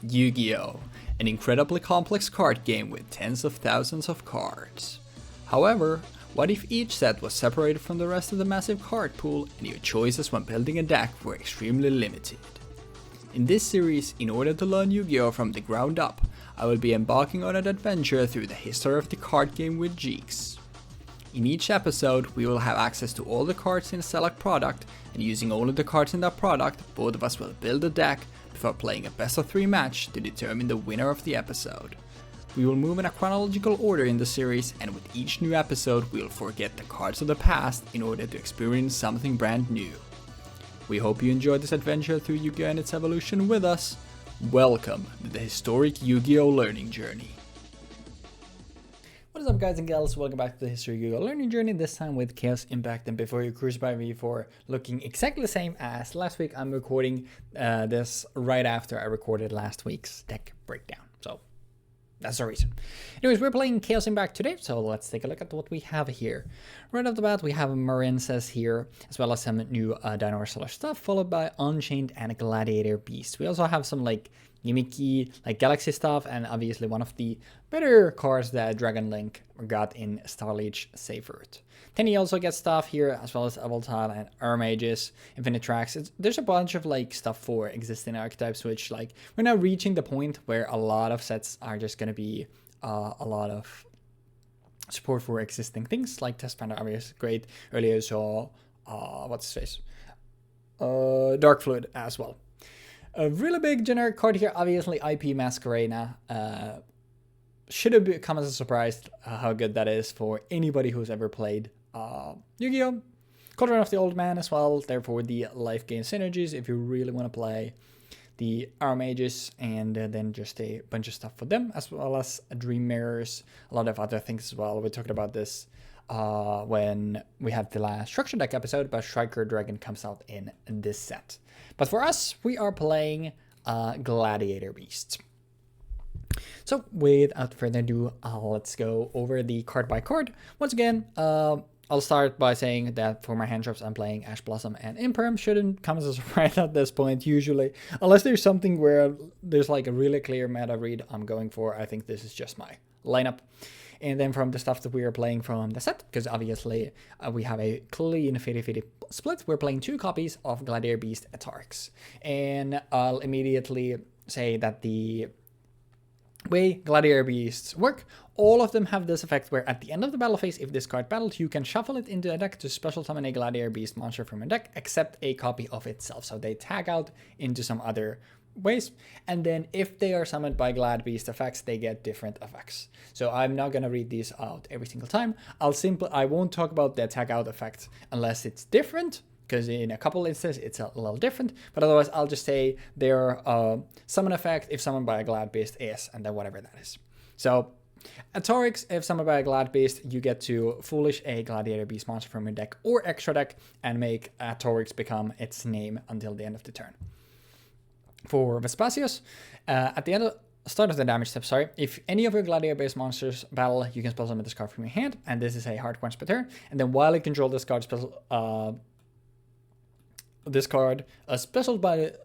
Yu-Gi-Oh! An incredibly complex card game with tens of thousands of cards. However, what if each set was separated from the rest of the massive card pool and your choices when building a deck were extremely limited? In this series, in order to learn Yu-Gi-Oh! From the ground up, I will be embarking on an adventure through the history of the card game with Jeexx. In each episode, we will have access to all the cards in a select product, and using only the cards in that product, both of us will build a deck before playing a best of 3 match to determine the winner of the episode. We will move in a chronological order in the series, and with each new episode we will forget the cards of the past in order to experience something brand new. We hope you enjoyed this adventure through Yu-Gi-Oh! And its evolution with us. Welcome to the historic Yu-Gi-Oh! Learning journey. What is up, guys and gals? Welcome back to the History of Yu-Gi-Oh! Learning journey, this time with Chaos Impact. And before you crucify me for looking exactly the same as last week, I'm recording this right after I recorded last week's deck breakdown. So that's the reason. Anyways, we're playing Chaos Impact today, so let's take a look at what we have here. Right off the bat, we have Marincess here, as well as some new Dinosaur stuff, followed by Unchained and Gladiator Beast. We also have some gimmicky Galaxy stuff, and obviously one of the better cards that Dragon Link got in Starlight Saphert. Tenyi also gets stuff here, as well as Volatile and Armages, Infinite Tracks. There's a bunch of stuff for existing archetypes, which we're now reaching the point where a lot of sets are just going to be a lot of support for existing things, like Test Panda obviously great. Earlier saw what's his face? Dark Fluid as well. A really big generic card here, obviously IP Masquerena. Should have come as a surprise how good that is for anybody who's ever played Yu-Gi-Oh! Cauldron of the Old Man as well, therefore the life gain synergies if you really want to play the Armages, and then just a bunch of stuff for them, as well as Dream Mirrors, a lot of other things as well. We talked about this when we had the last structure deck episode, but Striker Dragon comes out in this set. But for us, we are playing Gladiator Beast. So without further ado, let's go over the card by card. Once again, I'll start by saying that for my hand drops, I'm playing Ash Blossom and Imperm. Shouldn't come as a surprise at this point, usually. Unless there's something where there's a really clear meta read I'm going for. I think this is just my lineup. And then from the stuff that we are playing from the set, because obviously we have a clean 50-50 split, we're playing 2 copies of Gladiator Beast Atarix. And I'll immediately say that the way Gladiator Beasts work, all of them have this effect where at the end of the battle phase, if this card battled, you can shuffle it into a deck to special summon a Gladiator Beast monster from a deck, except a copy of itself. So they tag out into some other ways, and then if they are summoned by Glad Beast effects, they get different effects. So I'm not going to read these out every single time. I won't talk about the tag out effect unless it's different, because in a couple instances it's a little different, but otherwise I'll just say their summon effect if summoned by a Glad Beast is, and then whatever that is. So Atarix, if summoned by a Glad Beast, you get to Foolish a Gladiator Beast monster from your deck or extra deck and make Atarix become its name until the end of the turn. For Vespasius, at the start of the damage step, if any of your Gladiator-based monsters battle, you can spell summon this card from your hand, and this is a hard once per turn. And then while you control this card,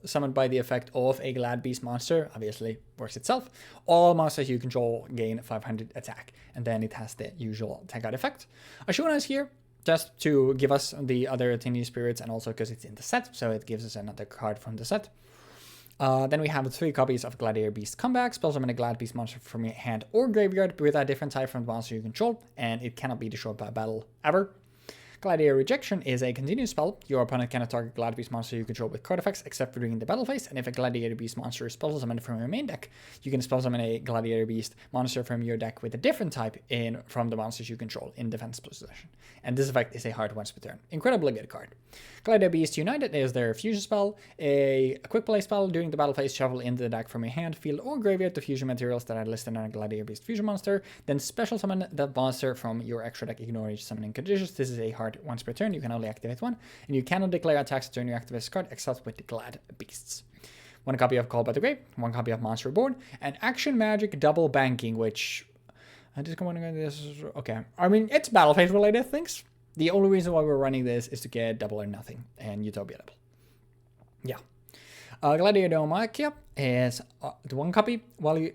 summoned by the effect of a Glad Beast monster, obviously works itself. All monsters you control gain 500 attack, and then it has the usual tag out effect. Ashuna is here just to give us the other Tenyi spirits, and also because it's in the set, so it gives us another card from the set. Then we have 3 copies of Gladiator Beast Comeback. Spell summon a Glad Beast monster from your hand or graveyard with a different type from the monster you control, and it cannot be destroyed by battle ever. Gladiator Rejection is a continuous spell. Your opponent cannot target Glad Beast monster you control with card effects except for during the battle phase, and if a Gladiator Beast monster is spell summoned from your main deck, you can spell summon a Gladiator Beast monster from your deck with a different type from the monsters you control in defense position. And this effect is a hard once per turn. Incredibly good card. Gladiator Beast United is their fusion spell, a quick play spell. During the battle phase, shuffle into the deck from your hand, field, or graveyard the fusion materials that are listed on a Gladiator Beast fusion monster, then special summon that monster from your extra deck, ignore each summoning conditions. This is a hard once per turn. You can only activate 1, and you cannot declare attacks turn you activate this card except with the Glad Beasts. 1 copy of Call by the Grave, 1 copy of Monster Reborn, and Action Magic Double Banking, which I just come on this. Okay, I mean it's battle phase related things. The only reason why we're running this is to get double or nothing and Utopia double. Yeah. Gladiator is the 1 copy.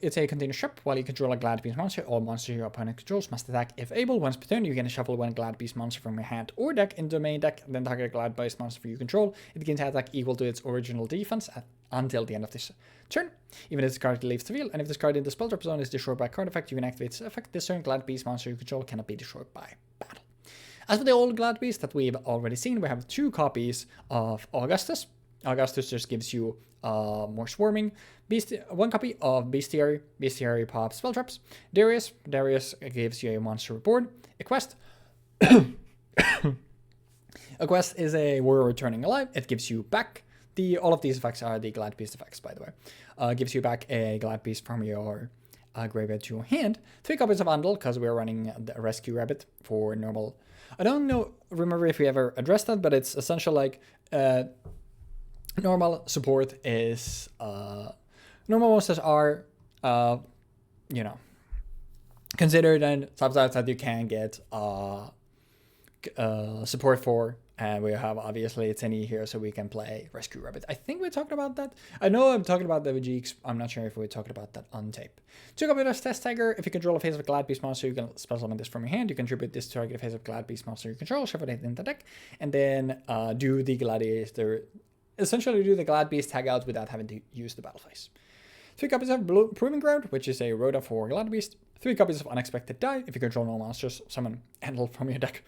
It's a container ship. While you control a Glad Beast monster, all monsters your opponent controls must attack if able. Once per turn, you can shuffle 1 Glad Beast monster from your hand or deck into the main deck, then target a Glad Beast monster you control. It gains attack equal to its original defense until the end of this turn, even if this card leaves the field. And if this card in the spell drop zone is destroyed by card effect, you can activate its effect. This turn, Glad Beast monster you control cannot be destroyed by battle. As for the old Glad Beast that we've already seen, we have 2 copies of Augustus. Augustus just gives you more swarming. 1 copy of Bestiary. Bestiary pops spell traps. Darius gives you a monster board. A quest. A quest is a warrior returning alive. It gives you back all of these effects are the Glad Beast effects, by the way. Gives you back a Glad Beast from your graveyard to your hand. 3 copies of Andal, because we're running the Rescue Rabbit for normal. I don't remember if we ever addressed that, but it's essentially like normal support is normal monsters are considered and subtypes that you can get support for. And we have obviously Tenyi here, so we can play Rescue Rabbit. I think we talked about that. I know I'm talking about the Jeexx. I'm not sure if we talked about that on tape. 2 copies of Test Tiger. If you control a phase of Glad Beast monster, you can spell summon this from your hand. You contribute this to target a phase of Glad Beast monster you control, shuffle it in the deck, and then do the Gladiator. Essentially do the Glad Beast tag out without having to use the battle phase. 3 copies of Blue Proving Ground, which is a Rhoda for Glad Beast. 3 copies of Unexpected Die. If you control no monsters, summon Handle from your deck.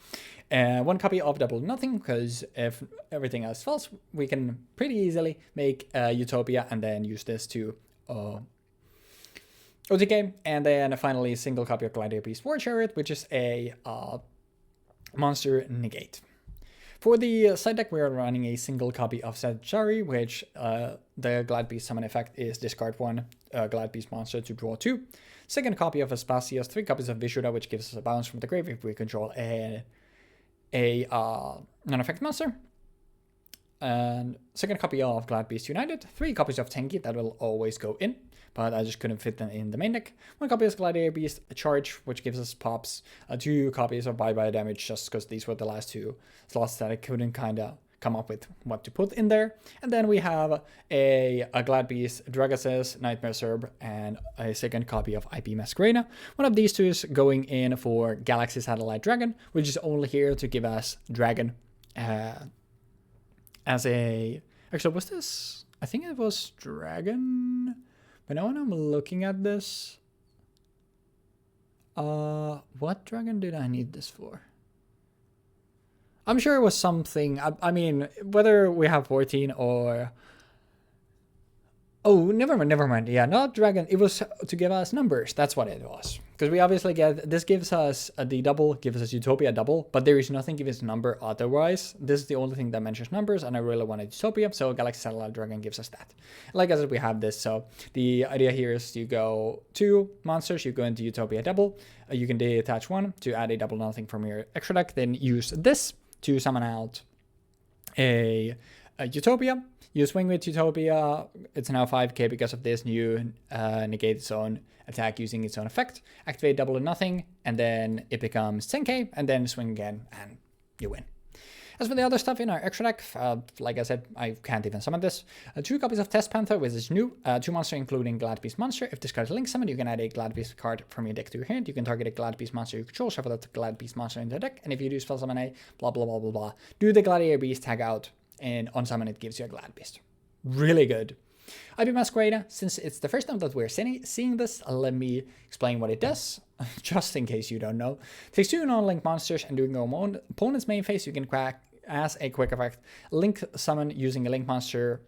1 copy of Double Nothing, because if everything else fails, we can pretty easily make Utopia and then use this to OTK. And then finally, a single copy of Gladiator Beast War Chariot, which is a monster negate. For the side deck, we are running a single copy of Sagittari, which the Glad Beast summon effect is discard 1 Glad Beast monster to draw 2. Second copy of Aspasios, 3 copies of Vishuddha, which gives us a bounce from the grave if we control a non-effect monster. And second copy of Glad Beast United, 3 copies of Tenyi that will always go in, but I just couldn't fit them in the main deck. 1 copy of Gladiator Beast Charge, which gives us pops. 2 copies of Bye-Bye Damage, just because these were the last 2 slots that I couldn't kind of come up with what to put in there. And then we have a Glad Beast Dragases, Nightmare Serb, and a second copy of IP Masquerade. One of these 2 is going in for Galaxy Satellite Dragon, which is only here to give us Dragon as a... Actually, was this... I think it was Dragon... But now when I'm looking at this... what dragon did I need this for? I'm sure it was something... I mean, whether we have 14 or... Oh, never mind. Yeah, not dragon. It was to give us numbers. That's what it was. Because we obviously get... This gives us the double, gives us Utopia double, but there is nothing gives us number otherwise. This is the only thing that mentions numbers, and I really wanted Utopia, so Galaxy Satellite Dragon gives us that. Like I said, we have this, so the idea here is you go 2 monsters, you go into Utopia double, you can detach 1 to add a double nothing from your extra deck, then use this to summon out a Utopia. You swing with Utopia, it's now 5k because of this new negate its own attack using its own effect. Activate double or nothing, and then it becomes 10k, and then swing again, and you win. As for the other stuff in our extra deck, like I said, I can't even summon this. 2 copies of Test Panther, which is new. 2 monsters, including Glad Beast monster. If this card is link summon, you can add a Glad Beast card from your deck to your hand. You can target a Glad Beast monster you control, shuffle that Glad Beast monster into the deck, and if you do spell summon a blah blah blah blah blah, do the Gladiator Beast tag out, and on summon it gives you a Glad Beast. Really good. IP Masquerade, since it's the first time that we're seeing this, let me explain what it does, just in case you don't know. It takes 2 non-link monsters, and during your opponent's main phase, you can crack as a quick effect link summon using a link monster.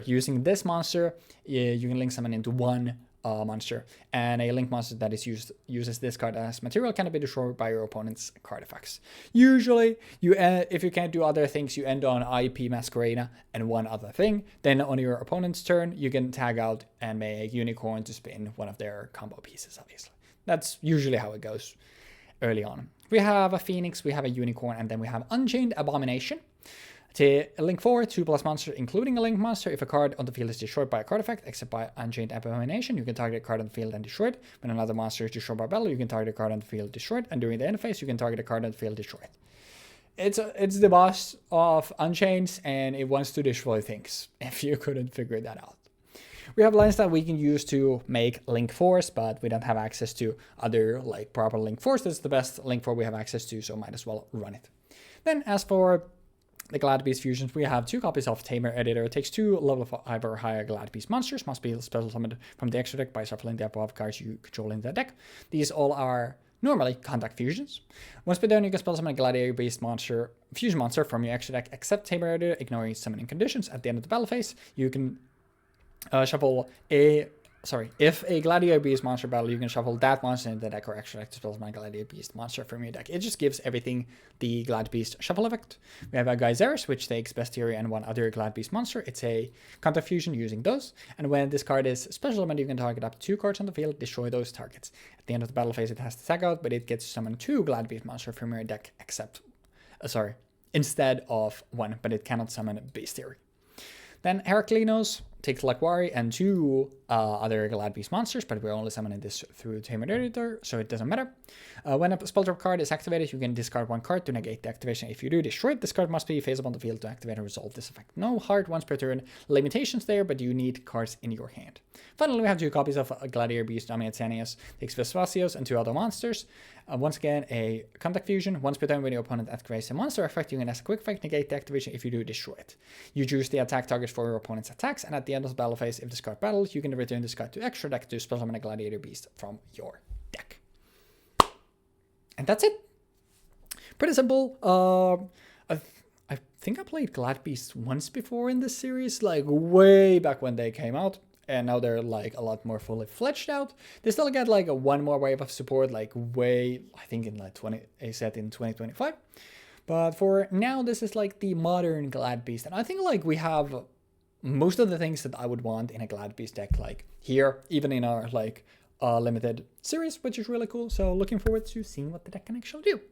Using this monster, you can link summon into 1 monster, and a link monster that is uses this card as material cannot be destroyed by your opponent's card effects. Usually, if you can't do other things, you end on IP Masquerade and 1 other thing. Then on your opponent's turn, you can tag out and make Unicorn to spin one of their combo pieces, obviously. That's usually how it goes early on. We have a Phoenix, we have a Unicorn, and then we have Unchained Abomination. To link 4, 2+ monster, including a link monster. If a card on the field is destroyed by a card effect, except by Unchained Abomination, you can target a card on the field and destroy it. When another monster is destroyed by battle, you can target a card on the field destroyed, and during the end phase, you can target a card on the field destroyed. It's the boss of Unchained, and it wants to destroy things, if you couldn't figure that out. We have lines that we can use to make Link Force, but we don't have access to other like proper Link Force. This is the best Link Force we have access to, so might as well run it. Then as for the Glad Beast fusions, we have 2 copies of Tamer Editor. It takes 2 level 5 or higher Glad Beast monsters, must be special summoned from the extra deck by shuffling the above cards you control in the deck. These all are normally contact fusions. Once per turn, you can spell summon a Gladiator Beast monster, fusion monster from your extra deck, except Tamer Editor, ignoring summoning conditions. At the end of the battle phase, you can shuffle a... if a Gladiator Beast monster battle, you can shuffle that monster in the deck or extra deck to spell summon a Gladiator Beast monster from your deck. It just gives everything the Glad Beast shuffle effect. We have a Geyseris, which takes Bestiary and 1 other Glad Beast monster. It's a counter fusion using those. And when this card is special summoned, you can target up to 2 cards on the field, destroy those targets. At the end of the battle phase, it has to tag out, but it gets to summon 2 Glad Beast monster from your deck, instead of 1, but it cannot summon Bestiary. Then Heraklinos takes Laquari and 2 other Glad Beast monsters, but we're only summoning this through Tamer Editor, so it doesn't matter. When a spell drop card is activated, you can discard 1 card to negate the activation. If you do destroy it, this card must be face up on the field to activate and resolve this effect. No hard once per turn limitations there, but you need cards in your hand. Finally, we have 2 copies of Gladiator Beast Dominate Xanias, takes Vespasios and 2 other monsters. Once again, a contact fusion. Once per turn, when your opponent activates a monster effect, you can as a quick effect negate the activation. If you do, destroy it. You choose the attack target for your opponent's attacks, and at the end of the battle phase, if this card battles, you can return this card to extra deck to spell summon a Gladiator Beast from your deck. And that's it. Pretty simple. I think I played Glad Beast once before in this series, like way back when they came out. And now they're like a lot more fully fledged out. They still get like one more wave of support, like I think in like a set in 2025. But for now, this is like the modern Glad Beast. And I think like we have most of the things that I would want in a Glad Beast deck, like here, even in our like limited series, which is really cool. So looking forward to seeing what the deck can actually do.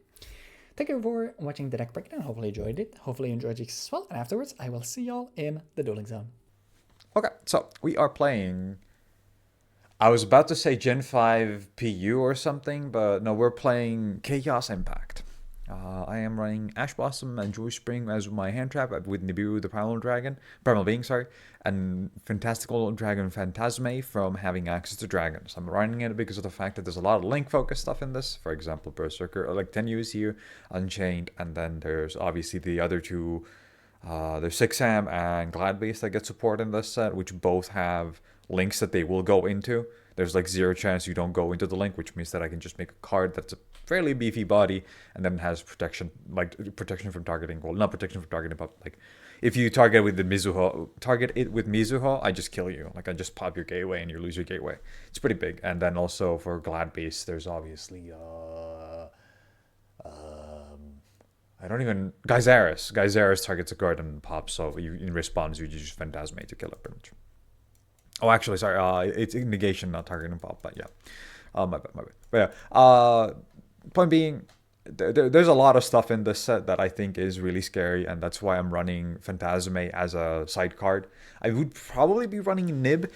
Thank you for watching the deck breakdown. Hopefully you enjoyed it. Hopefully you enjoyed Jeexx as well. And afterwards, I will see y'all in the dueling zone. Okay, so we are playing, I was about to say Gen 5 PU or something, but no, we're playing Chaos Impact. I am running Ash Blossom and Joy Spring as my hand trap with Nibiru the Primal Being, and Fantastical Dragon Phantasme from having access to dragons. I'm running it because of the fact that there's a lot of link focus stuff in this. For example, Berserker, like Tenyi is here, Unchained, and then there's obviously the other 2. There's Sixam and Glad Beast that get support in this set, which both have links that they will go into. There's like 0 chance you don't go into the link, which means that I can just make a card that's a fairly beefy body and then has protection, like protection from targeting. Well, not protection from targeting, but like if you target it with Mizuho, I just kill you. Like I just pop your gateway and you lose your gateway. It's pretty big. And then also for Glad Beast, there's obviously Geyseris. Geyseris targets a card and pops, so in response you just Phantasme to kill it pretty much. Oh, actually, sorry, it's negation, not target and pop, but yeah. My bad. But yeah, point being, there's a lot of stuff in this set that I think is really scary, and that's why I'm running Phantasme as a side card. I would probably be running Nib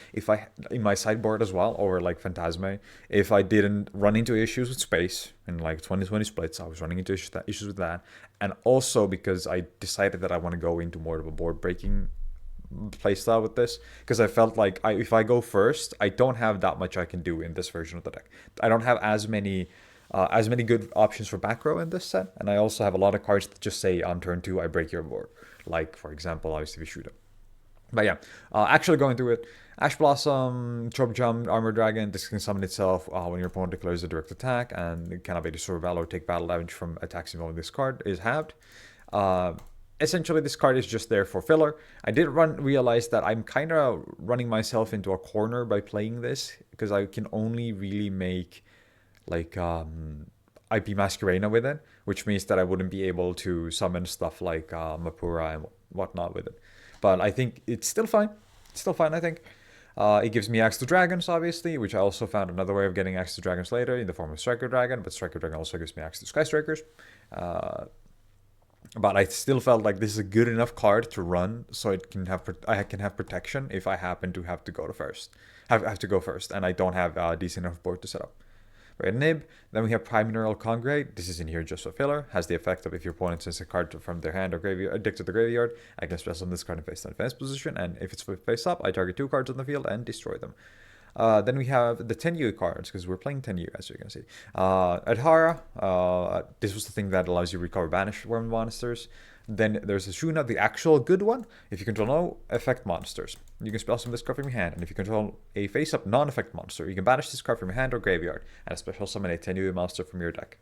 in my sideboard as well, or like Phantasme, if I didn't run into issues with space in like 2020 splits. I was running into issues with that, and also because I decided that I want to go into more of a board breaking playstyle with this, because I felt like if I go first, I don't have that much I can do in this version of the deck. I don't have as many good options for back row in this set, and I also have a lot of cards that just say on turn 2 I break your board, like for example obviously Vishuddha. But yeah, actually going through it, Ash Blossom, Trope Jump, Armor Dragon, this can summon itself when your opponent declares a direct attack, and it cannot be destroyed or take battle damage from attacks involving this card is halved. Essentially, this card is just there for filler. I did realize that I'm kind of running myself into a corner by playing this, because I can only really make like IP Masquerena with it, which means that I wouldn't be able to summon stuff like Mapura and whatnot with it. But I think it's still fine. It's still fine, I think. It gives me access to dragons, obviously, which I also found another way of getting access to dragons later in the form of Striker Dragon, but Striker Dragon also gives me access to Sky Strikers. But I still felt like this is a good enough card to run, so I can have protection if I happen to have to go first, and I don't have a decent enough board to set up. Red Nib. Then we have Prime Mineral Congrade. This is in here just for filler. Has the effect of if your opponent sends a card from their hand or graveyard, deck to the graveyard, I can special this card in face down defense position, and if it's face up, I target 2 cards on the field and destroy them. Then we have the Tenyi cards, because we're playing Tenyi, as you can see. Adhara, this was the thing that allows you to recover banished worm monsters. Then there's a Shuna, the actual good one. If you control no effect monsters, you can special summon this card from your hand. And if you control a face-up non-effect monster, you can banish this card from your hand or graveyard, and special summon a Tenyi monster from your deck.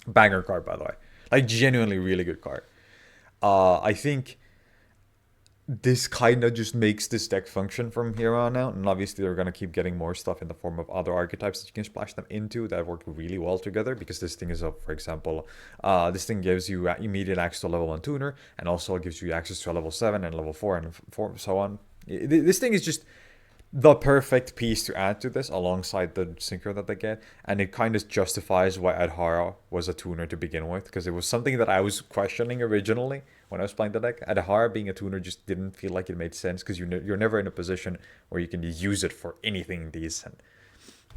Banger card, by the way. Like, genuinely really good card. I think this kind of just makes this deck function from here on out, and obviously they're going to keep getting more stuff in the form of other archetypes that you can splash them into that work really well together, because this thing is for example, this thing gives you immediate access to a level 1 tuner, and also gives you access to a level 7 and level 4 and so on. This thing is just the perfect piece to add to this alongside the synchro that they get, and it kind of justifies why Adhara was a tuner to begin with, because it was something that I was questioning originally when I was playing the deck. Adhara being a tuner just didn't feel like it made sense, because you're never in a position where you can use it for anything decent.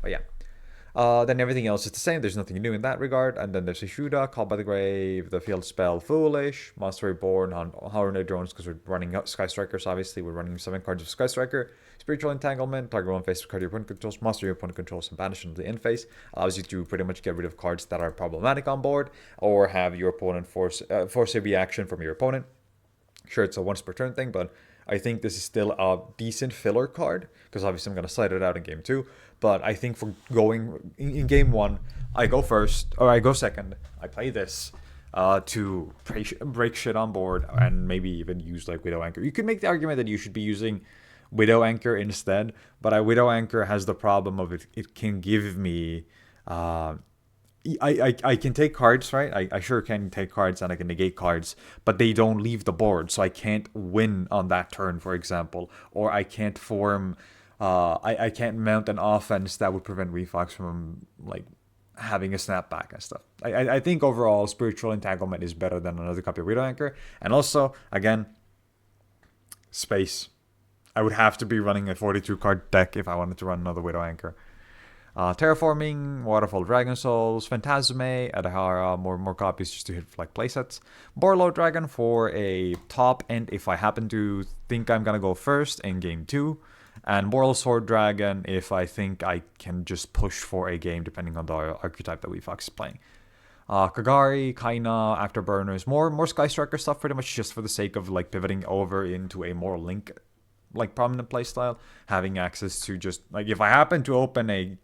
But yeah. Then everything else is the same. There's nothing new in that regard. And then there's a Shuda, Called by the Grave, the field spell Foolish, Monster Reborn, Hornet Drones, because we're running Sky Strikers, obviously. We're running 7 cards of Sky Striker, Spiritual Entanglement, target 1 face card your opponent controls, monster your opponent controls, and banish into the end phase. Allows you to pretty much get rid of cards that are problematic on board, or have your opponent force a reaction from your opponent. Sure, it's a once per turn thing, but I think this is still a decent filler card, because obviously I'm going to slide it out in game 2. But I think for going in game 1, I go first, or I go second. I play this to break shit on board, and maybe even use like Widow Anchor. You could make the argument that you should be using Widow Anchor instead, but Widow Anchor has the problem of it can give me... I can take cards, right? I sure can take cards, and I can negate cards, but they don't leave the board, so I can't win on that turn, for example. Or I can't form... I can't mount an offense that would prevent Weebfox from like having a snapback and stuff. I think overall Spiritual Entanglement is better than another copy of Widow Anchor. And also, again, space. I would have to be running a 42 card deck if I wanted to run another Widow Anchor. Terraforming, Waterfall Dragon Souls, Phantasme, Adhara, more copies just to hit like playsets. Borlow Dragon for a top end if I happen to think I'm gonna go first in game 2. And Moral Sword Dragon if I think I can just push for a game depending on the archetype that Weebfox is playing. Kagari, Kaina, Afterburners, more Sky Striker stuff pretty much just for the sake of like pivoting over into a more Link like prominent playstyle. Having access to just like if I happen to open a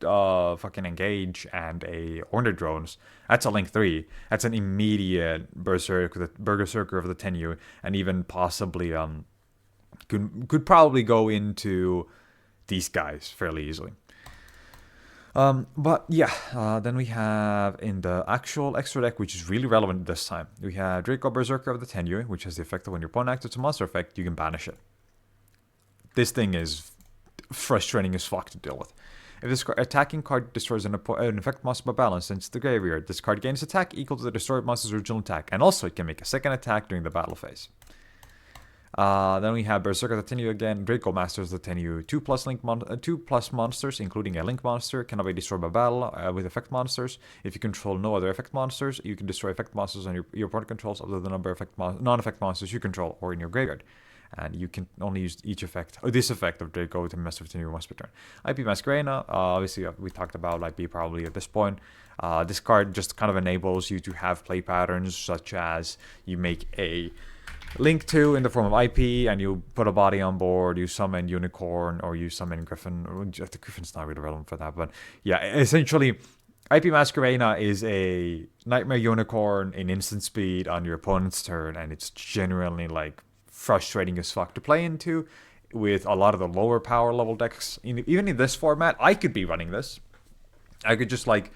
fucking Engage and a Hornet Drones, that's a Link 3. That's an immediate Berserker of the Tenyi, and even possibly could probably go into these guys fairly easily. But yeah, then we have in the actual extra deck, which is really relevant this time, we have Draco Berserker of the Tenyi, which has the effect of when your opponent activates a monster effect, you can banish it. This thing is frustrating as fuck to deal with. If this attacking card destroys an effect monster by balance into the graveyard, this card gains attack equal to the destroyed monster's original attack, and also it can make a second attack during the battle phase. Then we have Berserker the Tenyi again, Draco Masters the Tenyi, 2+ monsters, including a Link monster, cannot be destroyed by battle with effect monsters. If you control no other effect monsters, you can destroy effect monsters on your opponent controls other than the number of non-effect monsters you control or in your graveyard. And you can only use each effect, or this effect of Draco to mess with Tenyi once per turn. IP Masquerena, obviously we talked about IP probably at this point. This card just kind of enables you to have play patterns such as you make a Link 2 in the form of IP, and you put a body on board, you summon Unicorn, or you summon Griffin. The Griffin's not really relevant for that, but yeah, essentially, IP Masquerena is a Nightmare Unicorn in instant speed on your opponent's turn, and it's genuinely like frustrating as fuck to play into with a lot of the lower power level decks. Even in this format, I could be running this. I could just like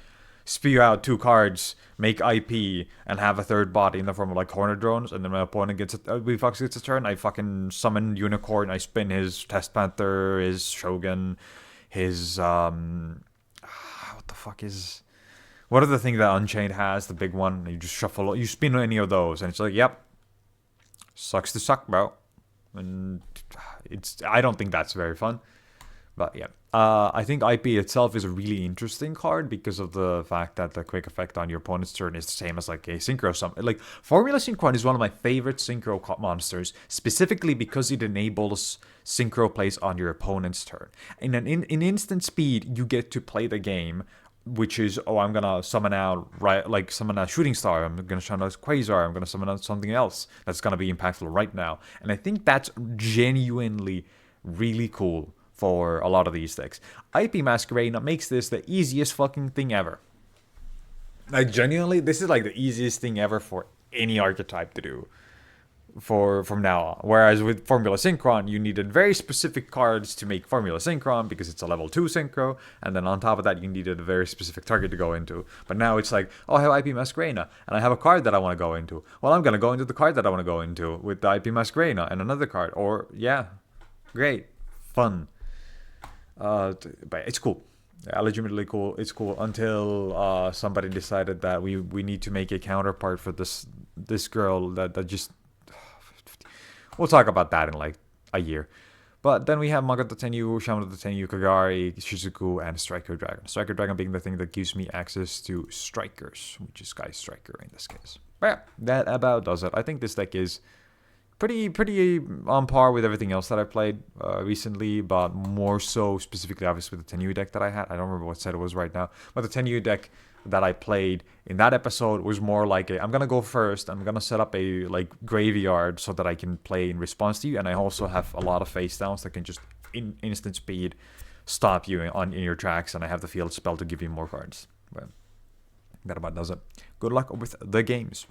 spew out 2 cards, make IP, and have a third body in the form of like Hornet Drones, and then my opponent gets Weebfox gets a turn, I fucking summon Unicorn, I spin his Test Panther, his Shogun, his what the fuck is... What are the things that Unchained has, the big one? You just shuffle, you spin any of those, and it's like, yep, sucks to suck, bro. And I don't think that's very fun. But yeah, I think IP itself is a really interesting card because of the fact that the quick effect on your opponent's turn is the same as like a synchro summon. Like Formula Synchron is one of my favorite synchro monsters, specifically because it enables synchro plays on your opponent's turn. In instant speed, you get to play the game, which is, oh, I'm gonna summon out summon a shooting star, I'm gonna summon a quasar, I'm gonna summon out something else that's gonna be impactful right now. And I think that's genuinely really cool for a lot of these decks. IP Masquerade makes this the easiest fucking thing ever. Like genuinely, this is like the easiest thing ever for any archetype to do from now on. Whereas with Formula Synchron, you needed very specific cards to make Formula Synchron because it's a level 2 synchro, and then on top of that, you needed a very specific target to go into. But now it's like, oh, I have IP Masquerade, and I have a card that I want to go into. Well, I'm gonna go into the card that I want to go into with the IP Masquerade and another card. Or yeah, great, fun. But it's cool. Yeah, legitimately cool. It's cool until somebody decided that we need to make a counterpart for this girl that just. We'll talk about that in like a year. But then we have Makoto Tenyu, Shamato Tenyu, Kagari, Shizuku, and Striker Dragon. Striker Dragon being the thing that gives me access to Strikers, which is Sky Striker in this case. But yeah, that about does it. I think this deck is pretty on par with everything else that I played recently, but more so specifically obviously with the Tenyu deck that I had. I don't remember what set it was right now, but the Tenyu deck that I played in that episode was more like I'm gonna go first, I'm gonna set up a like graveyard so that I can play in response to you, and I also have a lot of face downs that can just in instant speed stop you in your tracks, and I have the field spell to give you more cards. But that about does it. Good luck with the games.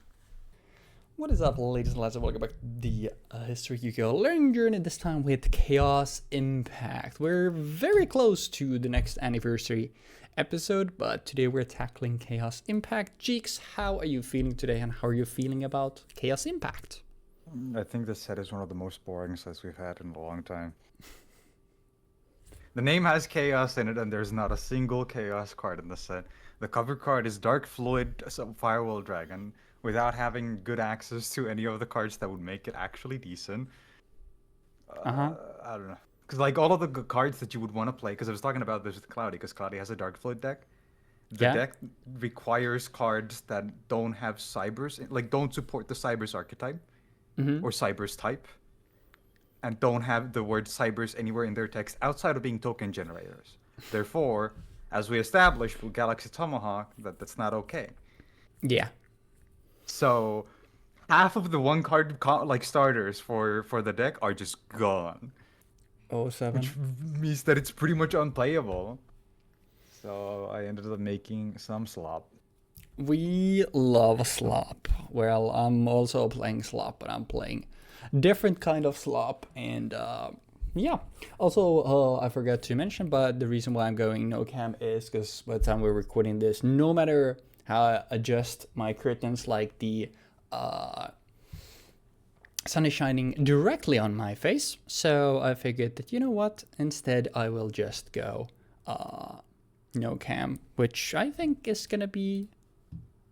What is up, ladies and lads, and welcome back to the History Yu-Gi-Oh! Learning Journey, this time with Chaos Impact. We're very close to the next anniversary episode, but today we're tackling Chaos Impact. Jeexx, how are you feeling today, and how are you feeling about Chaos Impact? I think this set is one of the most boring sets we've had in a long time. The name has Chaos in it, and there's not a single Chaos card in the set. The cover card is Dark Fluid Firewall Dragon, without having good access to any of the cards that would make it actually decent. I don't know. Because like all of the cards that you would want to play, because I was talking about this with Cloudy, because Cloudy has a Dark Fluid deck. The deck requires cards that don't have Cybers, like don't support the Cybers archetype or Cybers type, and don't have the word Cybers anywhere in their text outside of being token generators. Therefore, as we established with Galaxy Tomahawk, that's not okay. Yeah. So, half of the one card like starters for the deck are just gone. 07. Which means that it's pretty much unplayable. So I ended up making some slop. We love slop. Well, I'm also playing slop, but I'm playing different kind of slop. And yeah, also I forgot to mention, but the reason why I'm going no cam is because by the time we're recording this, no matter how I adjust my curtains, like the sun is shining directly on my face. So I figured that, you know what, instead I will just go no cam, which I think is gonna be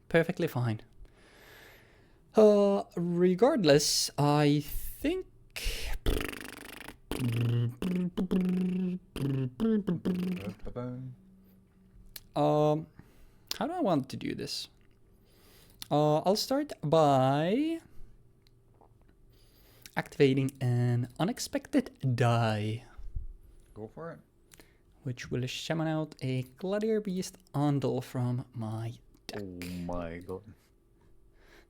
perfectly fine. Regardless, I think how do I want to do this? I'll start by activating an unexpected die. Go for it. Which will summon out a Gladiator Beast Undle from my deck. Oh my god.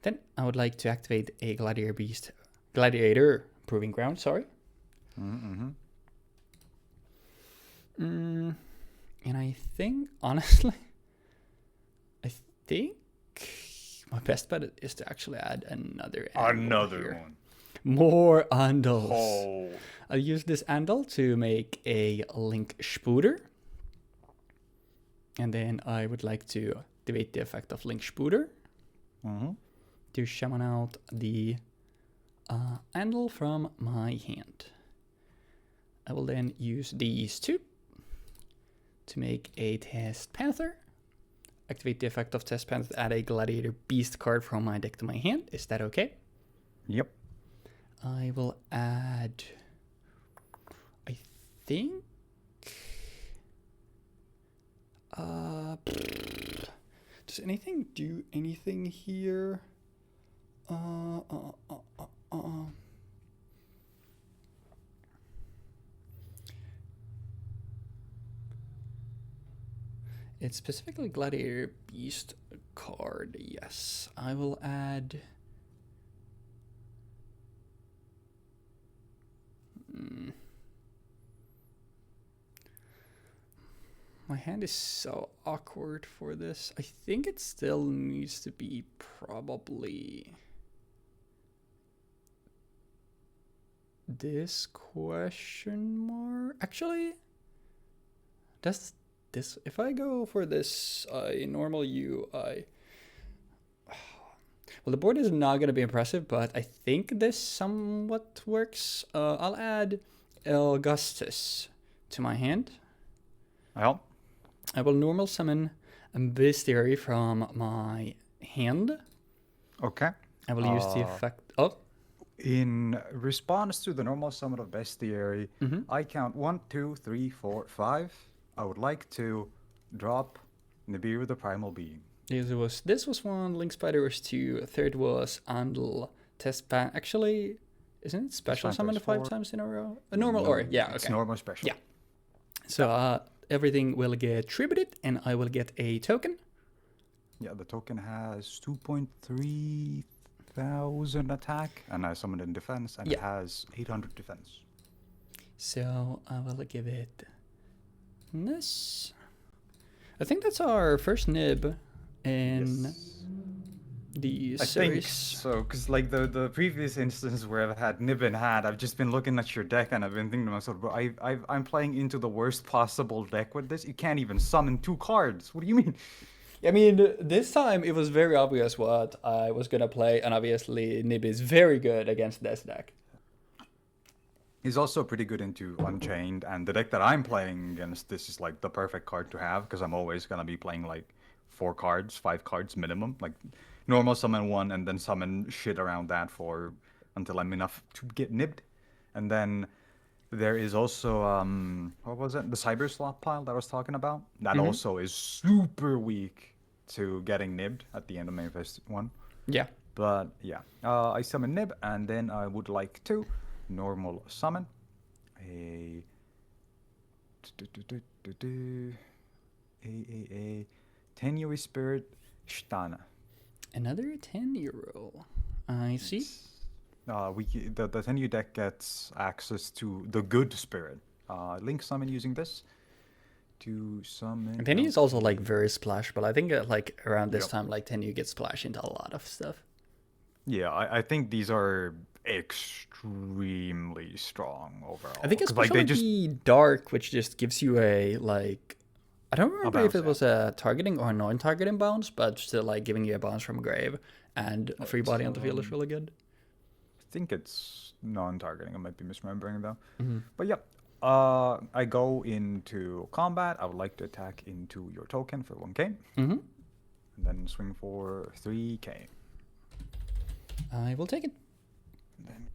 Then I would like to activate a Gladiator Proving Ground, sorry. And I think, honestly, my best bet is to actually add another one. More Andals. Oh. I'll use this Andal to make a Link Spooter. And then I would like to activate the effect of Link Spooter to summon out the Andal from my hand. I will then use these two to make a Test Panther. Activate the effect of Test Panther to add a Gladiator Beast card from my deck to my hand. Is that okay? Yep. I will add, I think, Does anything do anything here? It's specifically Gladiator Beast card. Yes, I will add. My hand is so awkward for this. I think it still needs to be probably this question mark. Actually, does this, if I go for this normal UI, well, the board is not going to be impressive, but I think this somewhat works. I'll add Augustus to my hand. Well, I will normal summon a Bestiary from my hand. okay. I will use the effect. Oh, In response to the normal summon of Bestiary, I count 1, 2, 3, 4, 5. I would like to drop Nibiru the Primal Being. this was one. Link Spider was 2. Third was Andal Testban. Actually, isn't it special summon 5 times in a row? A normal No, or yeah, it's okay. normal special. Yeah. So everything will get tributed, and I will get a token. Yeah, the token has 2.3 thousand attack, and I summoned in defense, and it has 800 defense. So I will give it this. I think that's our first nib in the I think series. so, because like the previous instance where I've had nib in hand, I've just been looking at your deck and I've been thinking to myself, bro, I'm playing into the worst possible deck with this. You can't even summon 2 cards. What do you mean? I mean, this time it was very obvious what I was gonna play, and obviously Nib is very good against this deck. He's also pretty good into Unchained, and the deck that I'm playing against, this is like the perfect card to have, because I'm always gonna be playing like 4 cards, 5 cards minimum, like normal summon 1 and then summon shit around that for until I'm enough to get nibbed. And then there is also what was it? The Cyber Slot pile that I was talking about. That also is super weak to getting nibbed at the end of my first one. Yeah. But yeah, I summon nib, and then I would like to normal summon a Tenyi Spirit Shtana. Another 10-euro. I see. The Tenyi deck gets access to the good spirit. Link summon using this to summon. And Tenyi is also like very splashable. I think like around this time, like Tenyi gets splashed into a lot of stuff. Yeah, I think these are extremely strong overall. I think 'Cause, especially like, the dark, which just gives you a like. I don't remember if bounce, it was a targeting or a non-targeting bounce, but still like giving you a bounce from grave and a free body on the field is really good. I think it's non-targeting. I might be misremembering though. But yeah, I go into combat. I would like to attack into your token for 1k. And then swing for 3k. I will take it. And then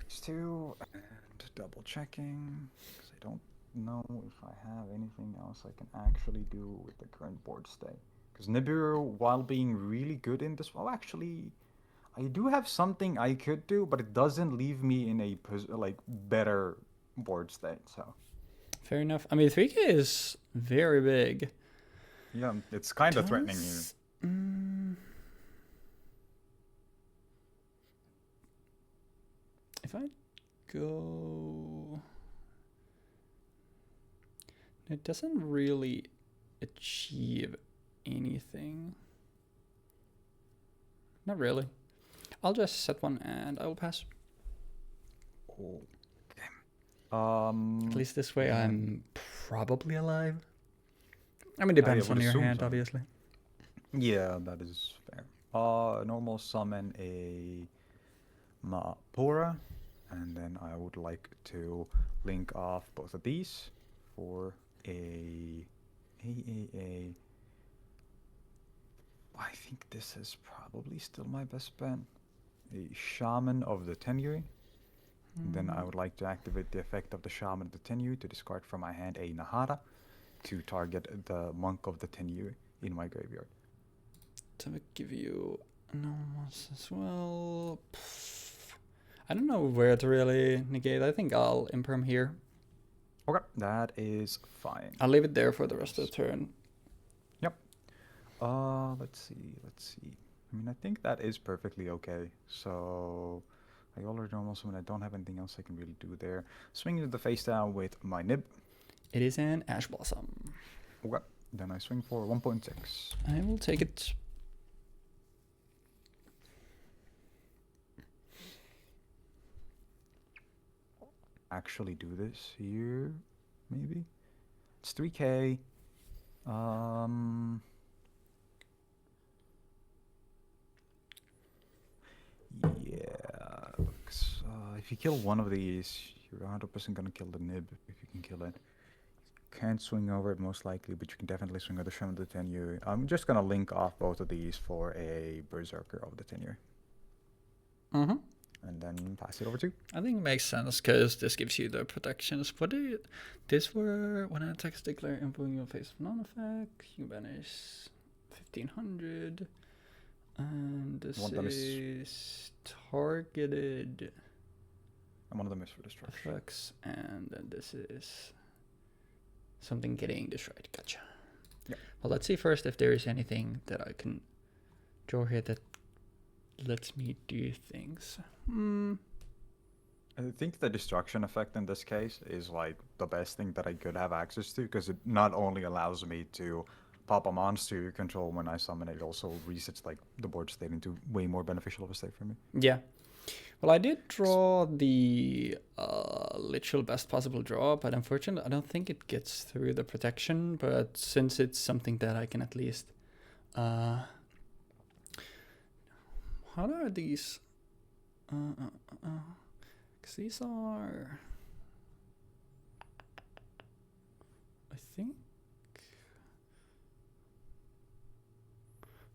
these 2 and double checking because I don't know if I have anything else I can actually do with the current board state. Because Nibiru, while being really good in this, well, actually, I do have something I could do, but it doesn't leave me in a like better board state. So Fair enough. I mean, 3k is very big. yeah, it's kind of threatening here. If I go, it doesn't really achieve anything. Not really. I'll just set one and I will pass. At least this way I'm probably alive. I mean, depends on your hand, obviously. Yeah, that is fair. Normal summon a Mapura, and then I would like to link off both of these for a I think this is probably still my best bet. A Shaman of the Tenyi. Then I would like to activate the effect of the Shaman of the Tenyi to discard from my hand a Nahara to target the Monk of the Tenyi in my graveyard. I would give you normals as well. I don't know where to really negate. I think I'll imperm here. Okay, that is fine. I'll leave it there for the rest of the turn. Yep. Let's see. I mean, I think that is perfectly okay. So I already normal summon. I don't have anything else I can really do there. Swing into the face down with my nib. It is an Ash Blossom. Okay. Then I swing for 1.6. I will take it. Actually do this here, maybe. It's 3k. Yeah. Looks, if you kill one of these, you're 100% gonna kill the nib if you can kill it. Can't swing over it most likely, but you can definitely swing over the Shaman of the Tenyi. I'm just gonna link off both of these for a Berserker of the Tenyi. Mm-hmm. And then pass it over to. I think it makes sense because this gives you the protections. This were when I attack declare invoking your face of non-effect, you banish 1500. And this is targeted And one of them is for destruction. effects, and then this is something getting destroyed. Gotcha. Yep. Well, let's see first if there is anything that I can draw here that lets me do things. I think the destruction effect in this case is like the best thing that I could have access to, because it not only allows me to pop a monster you control when I summon it, also resets like the board state into way more beneficial of a state for me. Yeah. Well, I did draw the literal best possible draw, but unfortunately I don't think it gets through the protection. But since it's something that I can at least... how are these... Because these are... I think...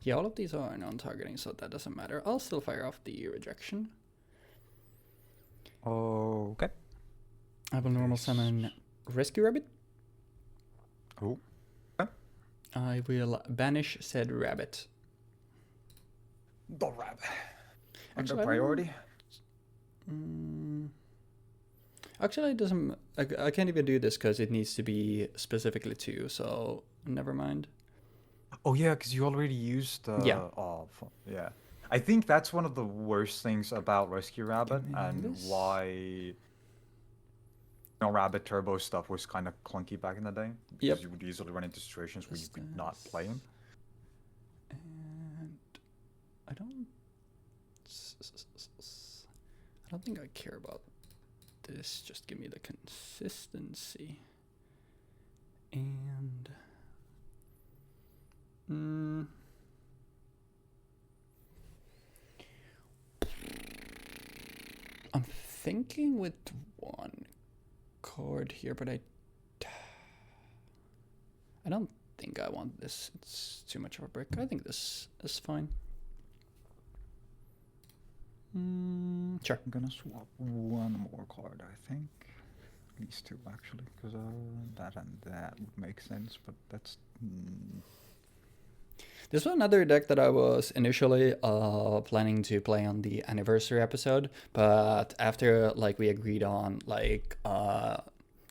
Yeah, all of these are non-targeting, so that doesn't matter. I'll still fire off the rejection. Okay. I will normal summon Rescue Rabbit. Cool. I will banish said rabbit. The rabbit. Under Actually, priority. Actually, it doesn't. I can't even do this because it needs to be specifically 2. So never mind. Oh yeah, because you already used. Yeah. Oh, yeah. I think that's one of the worst things about Rescue Rabbit, and this. why. Rabbit Turbo stuff was kind of clunky back in the day. Because Yep. you would easily run into situations where you could not play him. And I don't think I care about this. Just give me the consistency. And I'm thinking with one card here, but I don't think I want this. It's too much of a brick. I think this is fine. Sure. I'm gonna swap one more card, I think. At least 2, actually, because that and that would make sense, but that's... This was another deck that I was initially planning to play on the anniversary episode, but after like we agreed on like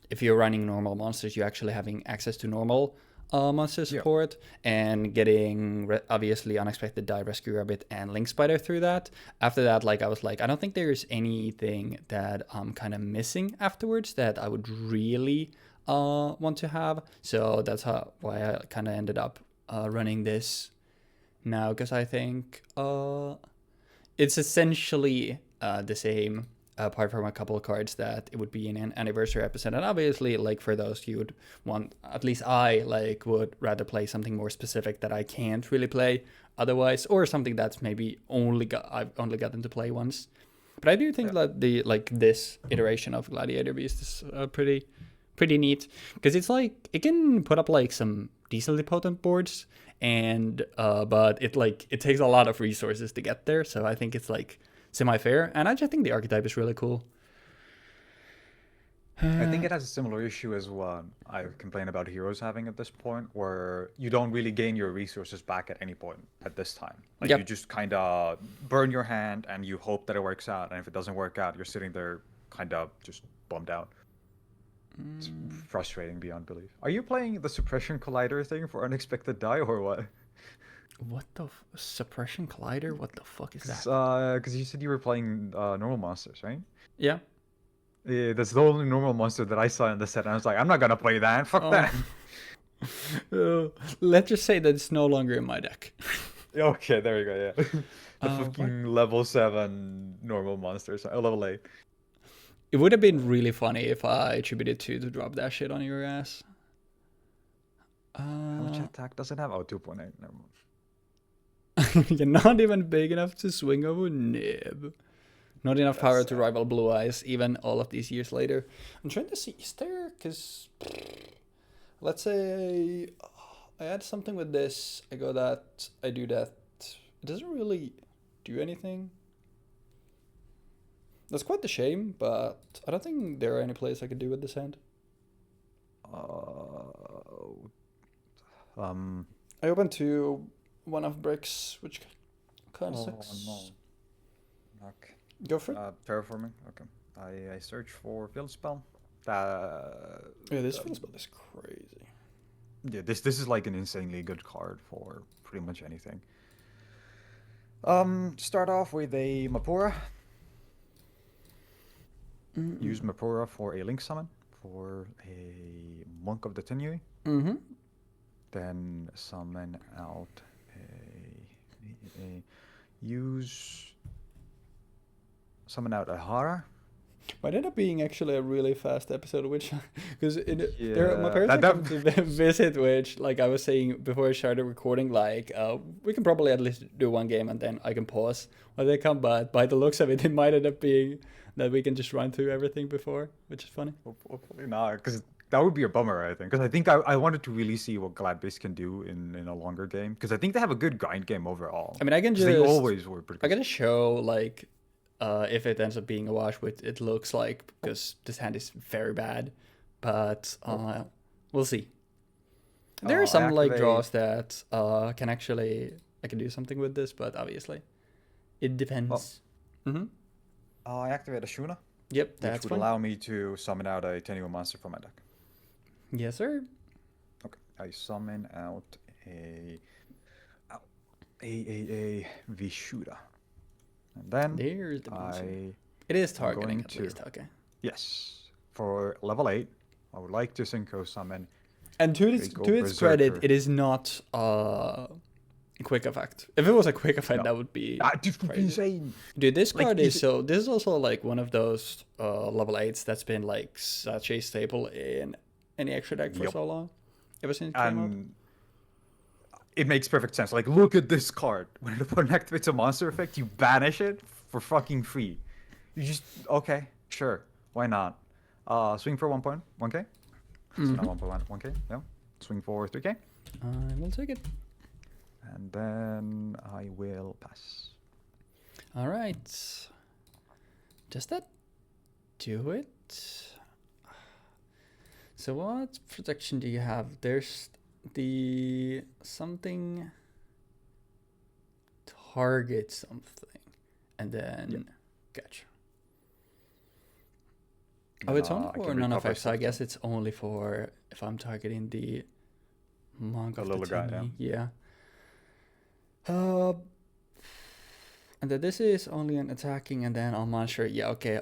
if you're running normal monsters, you actually having access to normal monster support and getting obviously unexpected die, Rescue Rabbit, and Link Spider through that. After that, like I was like, I don't think there's anything that I'm kind of missing afterwards that I would really want to have. So that's why I kind of ended up running this now, because I think it's essentially the same, apart from a couple of cards that it would be in an anniversary episode. And obviously, like for those you would want, at least I like would rather play something more specific that I can't really play otherwise, or something that's maybe I've only gotten to play once. But I do think that this iteration of Gladiator Beast is pretty neat, because it's like it can put up like some decently potent boards, and but it takes a lot of resources to get there. So I think it's like semi-fair, and I just think the archetype is really cool. I think it has a similar issue as what I complain about Heroes having at this point, where you don't really gain your resources back at any point at this time. Like Yep. you just kind of burn your hand and you hope that it works out, and if it doesn't work out, you're sitting there kind of just bummed out. It's frustrating beyond belief. Are you playing the suppression collider thing for unexpected die or what? What the suppression collider? What the fuck is that? Because you said you were playing normal monsters, right? Yeah. Yeah, that's the only normal monster that I saw in the set, and I was like, I'm not gonna play that. Fuck Oh. that. Let's just say that it's no longer in my deck. Okay, there you go. Yeah, the what? fucking level 7 normal monsters, level 8. It would have been really funny if I attributed to drop that shit on your ass. How much attack does it have? Oh, 2.8. Never mind. You're not even big enough to swing over nib. Not enough power to rival Blue Eyes, even all of these years later. I'm trying to see, is there, because let's say I add something with this, I go that, I do that. It doesn't really do anything. That's quite a shame, but I don't think there are any plays I could do with this hand. I open to one of bricks, which kind of sucks. No. Okay. Go for it. Terraforming. Okay. I search for field spell. Yeah, this field spell is crazy. Yeah, this is like an insanely good card for pretty much anything. Start off with a Mapura. Use Mapura for a link summon for a Monk of the Tenyi. Mm-hmm. Then summon out summon out a Hara. Might end up being actually a really fast episode, which because my Yeah, parents are that- coming to visit, which like I was saying before I started recording, like we can probably at least do one game and then I can pause while they come. But by the looks of it, it might end up being that we can just run through everything before, which is funny. Hopefully not, because that would be a bummer, I think. Because I think I wanted to really see what Gladbase can do in a longer game. Because I think they have a good grind game overall. I mean, I can 'Cause just they always were pretty I good. can just show like if it ends up being a wash, which it looks like, because this hand is very bad, but we'll see. There are some like draws that can actually I can do something with this, but obviously it depends. I activate a Shuna, Yep, which that's would fine. allow me to summon out a Tenyu monster from my deck. Yes, sir. Okay, I summon out a Vishuda. And then There's the monster. I It is I'm going targeting at to- least, okay. yes, for level 8, I would like to Synchro summon. And to Go its credit, Berserker. it is not a quick effect. If it was a quick effect, No. that would be Dude, crazy. insane. Dude, this Like, card is is so. This is also like one of those level 8s that's been like such a staple in any extra deck for Yup. so long. Ever since it came out. And it makes perfect sense. Like, look at this card. When an opponent activates a monster effect, you banish it for fucking free. You just, okay, sure, why not? Swing for 1.1k. So not 1.1k, yeah. Swing for 3k. I will take it. And then I will pass. All right. Does that do it? So what protection do you have? There's the something target something, and then gotcha. Oh, it's only I can for non recover effects. So I something. guess it's only for if I'm targeting the monk The of little the guy, Tenyi. Yeah. And then this is only an attacking, and then on monster. Yeah, okay.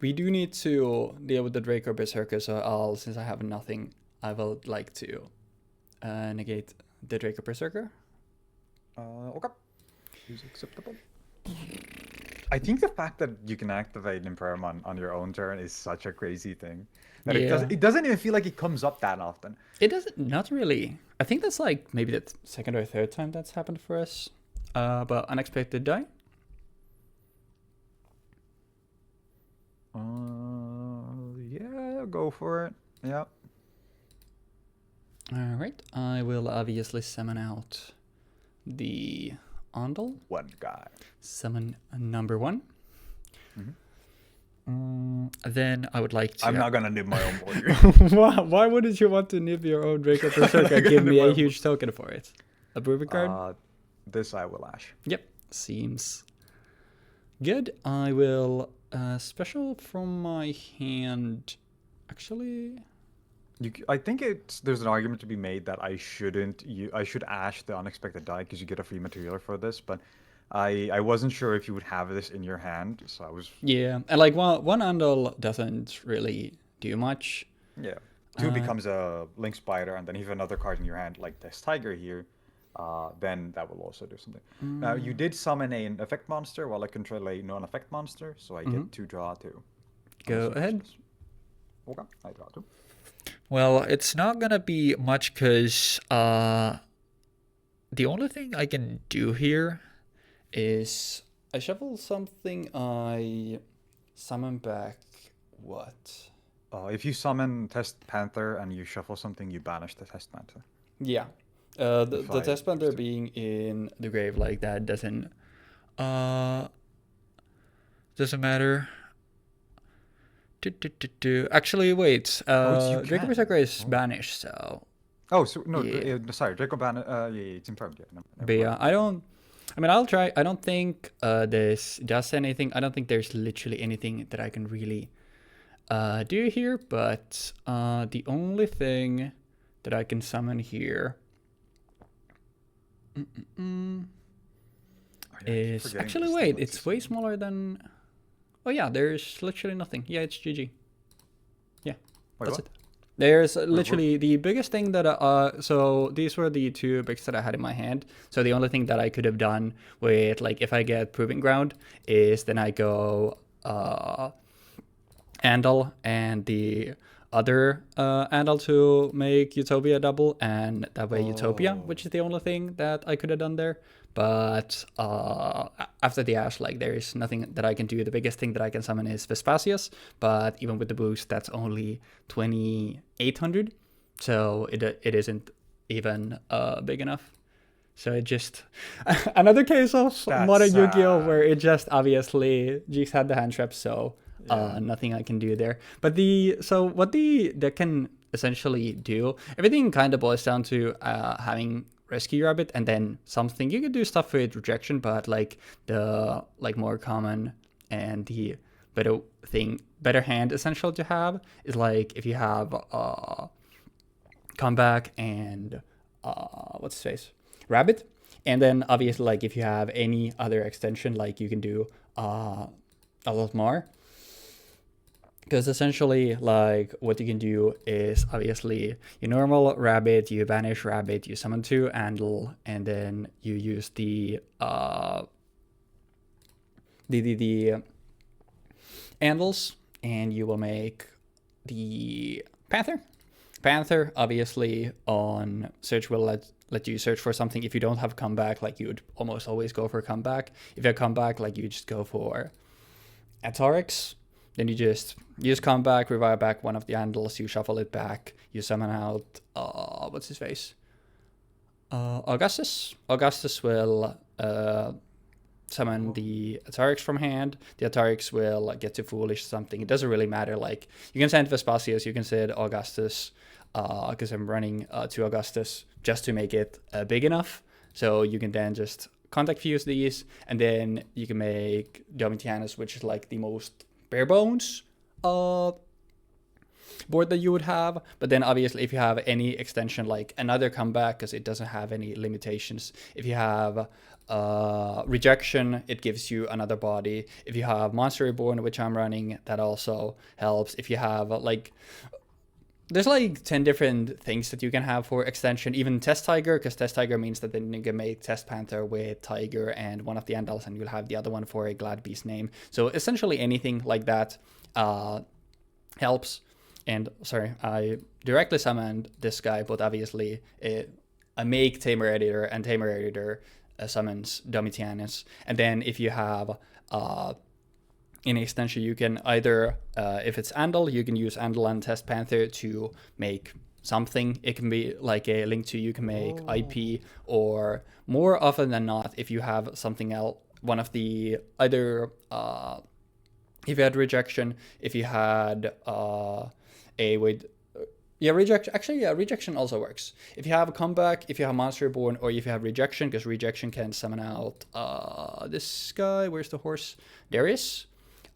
We do need to deal with the Draco Berserker. So since I have nothing, I will like to negate the Draco Berserker. Okay. Is acceptable. I think the fact that you can activate Imperman on your own turn is such a crazy thing. That Yeah. it doesn't even feel like it comes up that often. It doesn't. Not really. I think that's like maybe the second or third time that's happened for us. But unexpected die. Yeah, go for it. Yeah. All right. I will obviously summon out the Ondel. One guy. Summon number 1. Mhm. Then I would like to. I'm not gonna nib my own board here. Why wouldn't you want to nib your own Draco Berserker? Give me a huge token for it. A proving card? This I will ash. Yep, seems good. I will special from my hand. Actually, I think there's an argument to be made that I should ash the unexpected die because you get a free material for this, but I wasn't sure if you would have this in your hand, so I was. Yeah, and like one Andal doesn't really do much. Yeah, two becomes a Link Spider, and then if you have another card in your hand, like this Tiger here, then that will also do something. Now you did summon an effect monster while I control a non-effect monster, so I get to draw two. Go ahead. Okay, I draw two. Well, it's not gonna be much because the only thing I can do here is I shuffle something, I summon back what? If you summon Test Panther and you shuffle something, you banish the Test Panther. Yeah. The Test Panther being in the grave like that doesn't matter. Actually, wait. Draco Berserker is banished, so. Oh, so no, yeah. Sorry, Draco Ban. Yeah, it's impermanent. Yeah, But yeah, I'll try. I don't think this does anything. I don't think there's literally anything that I can really do here. But the only thing that I can summon here is actually wait. It's way smaller than. Oh yeah, there's literally nothing. Yeah, it's GG. Yeah, that's it. There's literally the biggest thing that so these were the two picks that I had in my hand. So the only thing that I could have done with, like, if I get Proving Ground is then I go Andal and the other Andal to make Utopia double, and that way Utopia, which is the only thing that I could have done there. But after the Ash, like, there is nothing that I can do. The biggest thing that I can summon is Vespasius, but even with the boost, that's only 2,800, so it isn't even big enough. So it just another case of modern Yu-Gi-Oh where it just obviously Jeexx had the hand trap, so nothing I can do there. But what that can essentially do, everything kind of boils down to having Rescue Rabbit, and then something you can do stuff with Rejection, but like the more common and the better hand essential to have is like if you have Comeback and what's his face, Rabbit, and then obviously like if you have any other extension, like you can do a lot more. Because essentially, like, what you can do is obviously you normal Rabbit, you banish Rabbit, you summon two Andal, and then you use the Andals, and you will make the Panther. Panther, obviously, on search will let you search for something. If you don't have Comeback, like, you would almost always go for Comeback. If you have Comeback, like, you just go for Atarix. Then you just use Comeback, revive back one of the Andals, you shuffle it back, you summon out, what's his face? Augustus. Augustus will summon the Atarix from hand. The Atarix will get to Foolish something. It doesn't really matter. Like, you can send Vespasius, you can send Augustus, because I'm running to Augustus just to make it big enough. So you can then just contact fuse these, and then you can make Domitianus, which is like the most bare bones board that you would have. But then obviously if you have any extension like another Comeback, because it doesn't have any limitations, if you have Rejection, it gives you another body. If you have Monster Reborn, which I'm running, that also helps. If you have like there's like 10 different things that you can have for extension, even Test Tiger, because Test Tiger means that then you can make Test Panther with Tiger and one of the Andals, and you'll have the other one for a Glad Beast name. So essentially anything like that helps. And sorry, I directly summoned this guy, but obviously I make Tamer Editor, and Tamer Editor summons Domitianus. And then if you have in extension, you can either, if it's Andal, you can use Andal and Test Panther to make something. It can be like a link to, you can make IP, or more often than not, if you have something else, one of the either if you had rejection, if you had a wait. Yeah, rejection. Actually, yeah, rejection also works. If you have a comeback, if you have Monster Reborn, or if you have rejection, because rejection can summon out this guy. Where's the horse? Darius.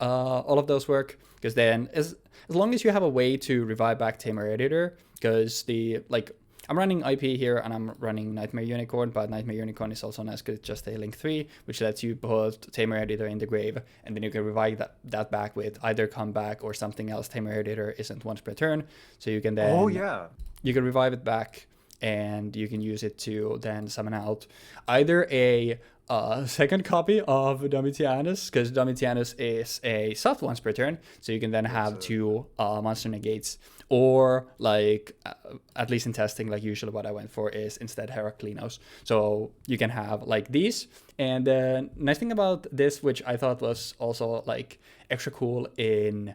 All of those work, because then as long as you have a way to revive back Tamer Editor, because I'm running IP here and I'm running Nightmare Unicorn, but Nightmare Unicorn is also nice because it's just a Link 3, which lets you put Tamer Editor in the grave, and then you can revive that back with either comeback or something else. Tamer Editor isn't once per turn, so you can then... Oh, yeah. You can revive it back, and you can use it to then summon out either a second copy of Domitianus, because Domitianus is a soft once per turn, so you can then have two monster negates, or at least in testing, like usually what I went for is instead Heraklinos. So you can have like these, and the nice thing about this, which I thought was also like extra cool in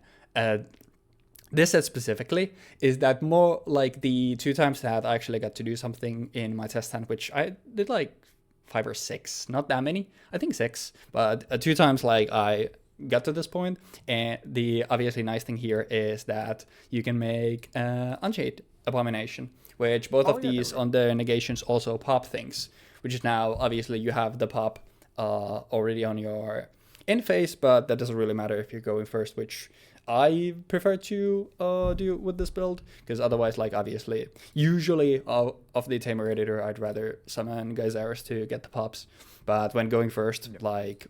this set specifically, is that more like the 2 times that I actually got to do something in my test hand, which I did like 5 or 6, not that many, I think 6, but 2 times like I got to this point. And the obviously nice thing here is that you can make Unshade Abomination, which both of these on the negations also pop things, which is now obviously you have the pop already on your end phase, but that doesn't really matter if you're going first, which I prefer to do with this build, because otherwise, like obviously, usually of the Tamer Editor, I'd rather summon Gyzaris to get the pops, but when going first, like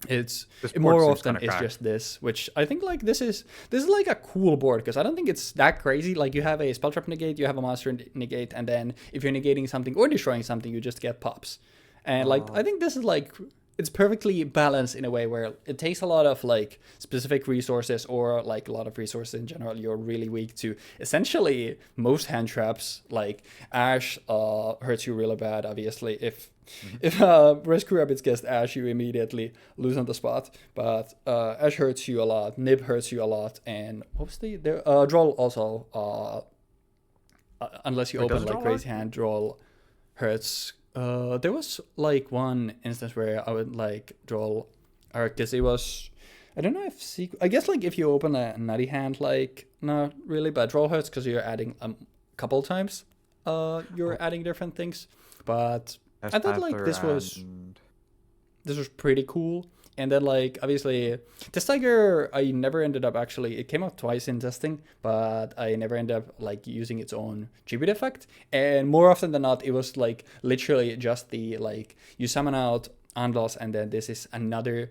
it's more often it's just this, which I think like this is like a cool board, because I don't think it's that crazy. Like you have a spell trap negate, you have a monster negate, and then if you're negating something or destroying something, you just get pops, and like I think this is like, it's perfectly balanced in a way where it takes a lot of like specific resources, or like a lot of resources in general you're really weak to. Essentially most hand traps, like Ash hurts you really bad, obviously. If Rescue Rabbits gets Ash, you immediately lose on the spot, but Ash hurts you a lot, Nib hurts you a lot, and what was the Droll also, unless you open like Crazy Hand, Droll hurts. There was like one instance where I would like draw Arctis. It was, I don't know if I guess like if you open a nutty hand, like not really, but draw hurts because you're adding a couple times. You're adding different things, but I thought like this was pretty cool. And then like obviously this Tiger, I never ended up actually, it came out twice in testing, but I never ended up like using its own tribute effect. And more often than not, it was like literally just the like you summon out Andals, and then this is another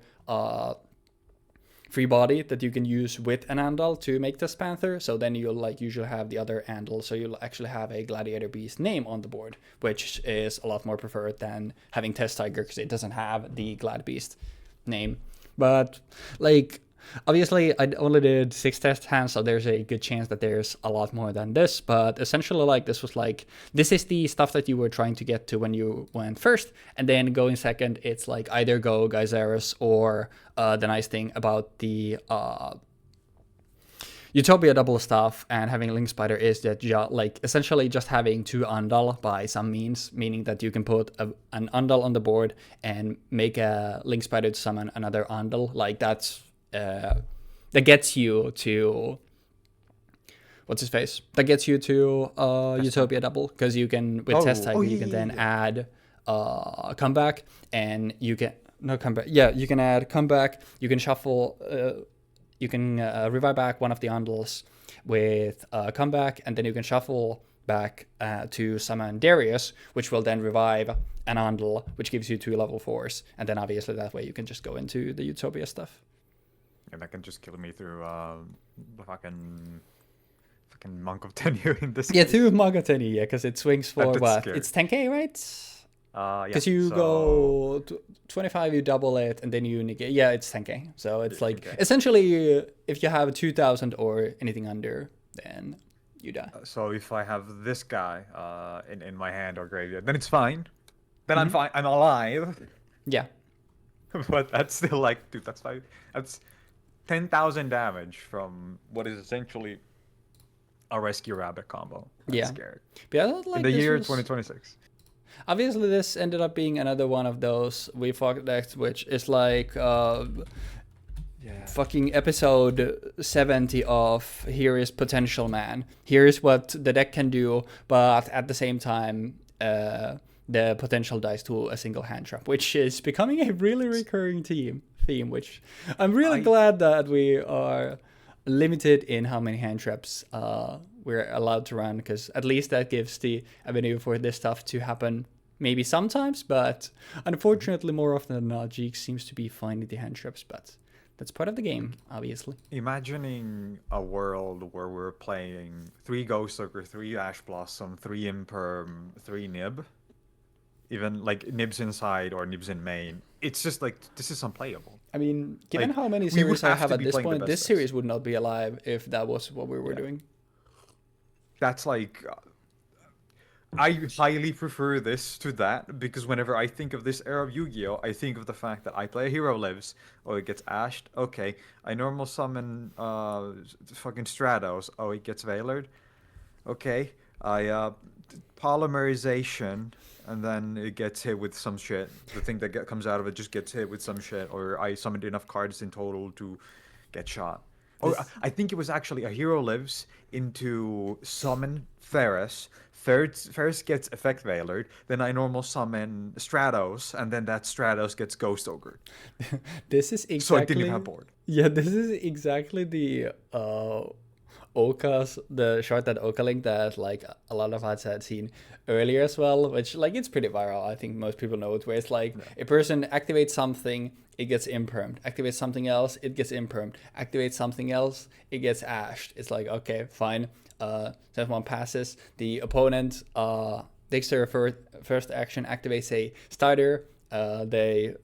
free body that you can use with an Andal to make this Panther. So then you'll like usually have the other Andal, so you'll actually have a Gladiator Beast name on the board, which is a lot more preferred than having Test Tiger, because it doesn't have the Glad Beast name. But like obviously I only did 6 test hands, so there's a good chance that there's a lot more than this, but essentially like this was like, this is the stuff that you were trying to get to when you went first, and then going second it's like either go Gyzaris, or the nice thing about the Utopia double stuff and having Link Spider is that like essentially just having 2 Andal by some means, meaning that you can put an Andal on the board and make a Link Spider to summon another Andal. Like that's that gets you to what's his face? That gets you to Utopia double, because you can with Test Tiger you can then add comeback, and you can comeback. Yeah, you can add comeback. You can shuffle. You can revive back one of the Andals with comeback, and then you can shuffle back to summon Darius, which will then revive an Andal, which gives you 2 level 4s, and then obviously that way you can just go into the Utopia stuff. And that can just kill me through the fucking Monk of Tenyi in this case. Yeah, through Monk of Tenyi, yeah, because it swings for what? Scary. It's 10k, right? Yeah. Because you go 25, you double it, and then you negate. Yeah, it's 10k. So it's like essentially, if you have 2,000 or anything under, then you die. So if I have this guy in my hand or graveyard, then it's fine. Then I'm fine. I'm alive. Yeah. But that's still like, dude, that's 10,000 damage from what is essentially a Rescue Rabbit combo. That's scary. But I thought, like, in the year 2026. Obviously, this ended up being another one of those Weebfox decks, which is like fucking episode 70 of here is potential man. Here is what the deck can do, but at the same time, the potential dies to a single hand trap, which is becoming a really recurring theme. Which I'm really glad that we are limited in how many hand traps we're allowed to run, because at least that gives the avenue for this stuff to happen maybe sometimes, but unfortunately more often than not, Jeexx seems to be finding the hand traps, but that's part of the game, obviously. Imagining a world where we're playing 3 Ghost Ogre, 3 Ash Blossom, 3 Imperm, 3 Nib, even like Nibs inside or Nibs in main, it's just like, this is unplayable. I mean, given like, how many series I have at this point, this decks. series would not be alive if that was what we were doing. That's like... I highly prefer this to that, because whenever I think of this era of Yu-Gi-Oh, I think of the fact that I play a hero lives, oh, it gets ashed, okay. I normal summon fucking Stratos, oh, it gets Veilered, okay. I polymerization, and then it gets hit with some shit. The thing that comes out of it just gets hit with some shit, or I summoned enough cards in total to get shot. Or I think it was actually a hero lives into summon Ferris. Ferris gets effect Veilered, then I normal summon Stratos, and then that Stratos gets Ghost Ogre. This is exactly... So I didn't even have board. Yeah, this is exactly the the short that Oka linked that like a lot of us had seen earlier as well, which like it's pretty viral. I think most people know it, where it's like a person activates something, it gets impermed. Activates something else, it gets impermed. Activates something else, it gets ashed. It's like, okay, fine. Since one passes, the opponent takes their first action, activates a starter. The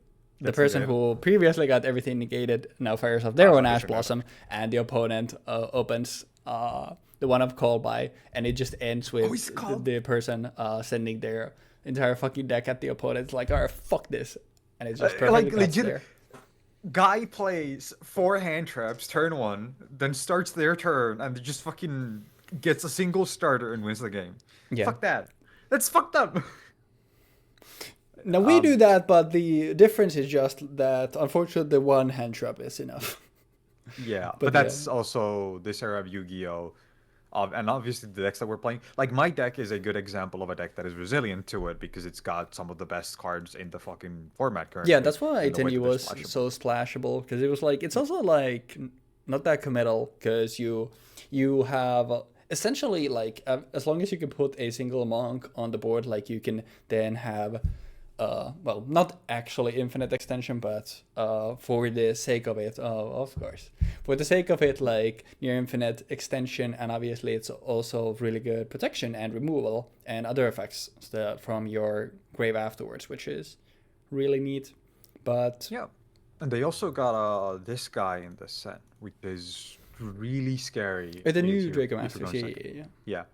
person who previously got everything negated now fires off their own Ash Blossom, and the opponent opens the one of call by, and it just ends with the person sending their entire fucking deck at the opponent. It's like, alright, fuck this, and it's just perfectly like, legit there. Guy plays 4 hand traps turn 1, then starts their turn, and just fucking gets a single starter and wins the game. Yeah. Fuck that. That's fucked up. Now we do that, but the difference is just that unfortunately the one hand trap is enough. Yeah, but that's also this era of Yu-Gi-Oh! And obviously the decks that we're playing. Like, my deck is a good example of a deck that is resilient to it, because it's got some of the best cards in the fucking format currently. Yeah, that's why Tenyi was so splashable, because it was like, it's also like not that committal, because you have essentially like as long as you can put a single monk on the board, like you can then have well, not actually infinite extension, but for the sake of it, of course, for the sake of it, like near infinite extension, and obviously it's also really good protection and removal and other effects from your grave afterwards, which is really neat. But yeah, and they also got this guy in the set, which is really scary. The new Draco Masters, yeah.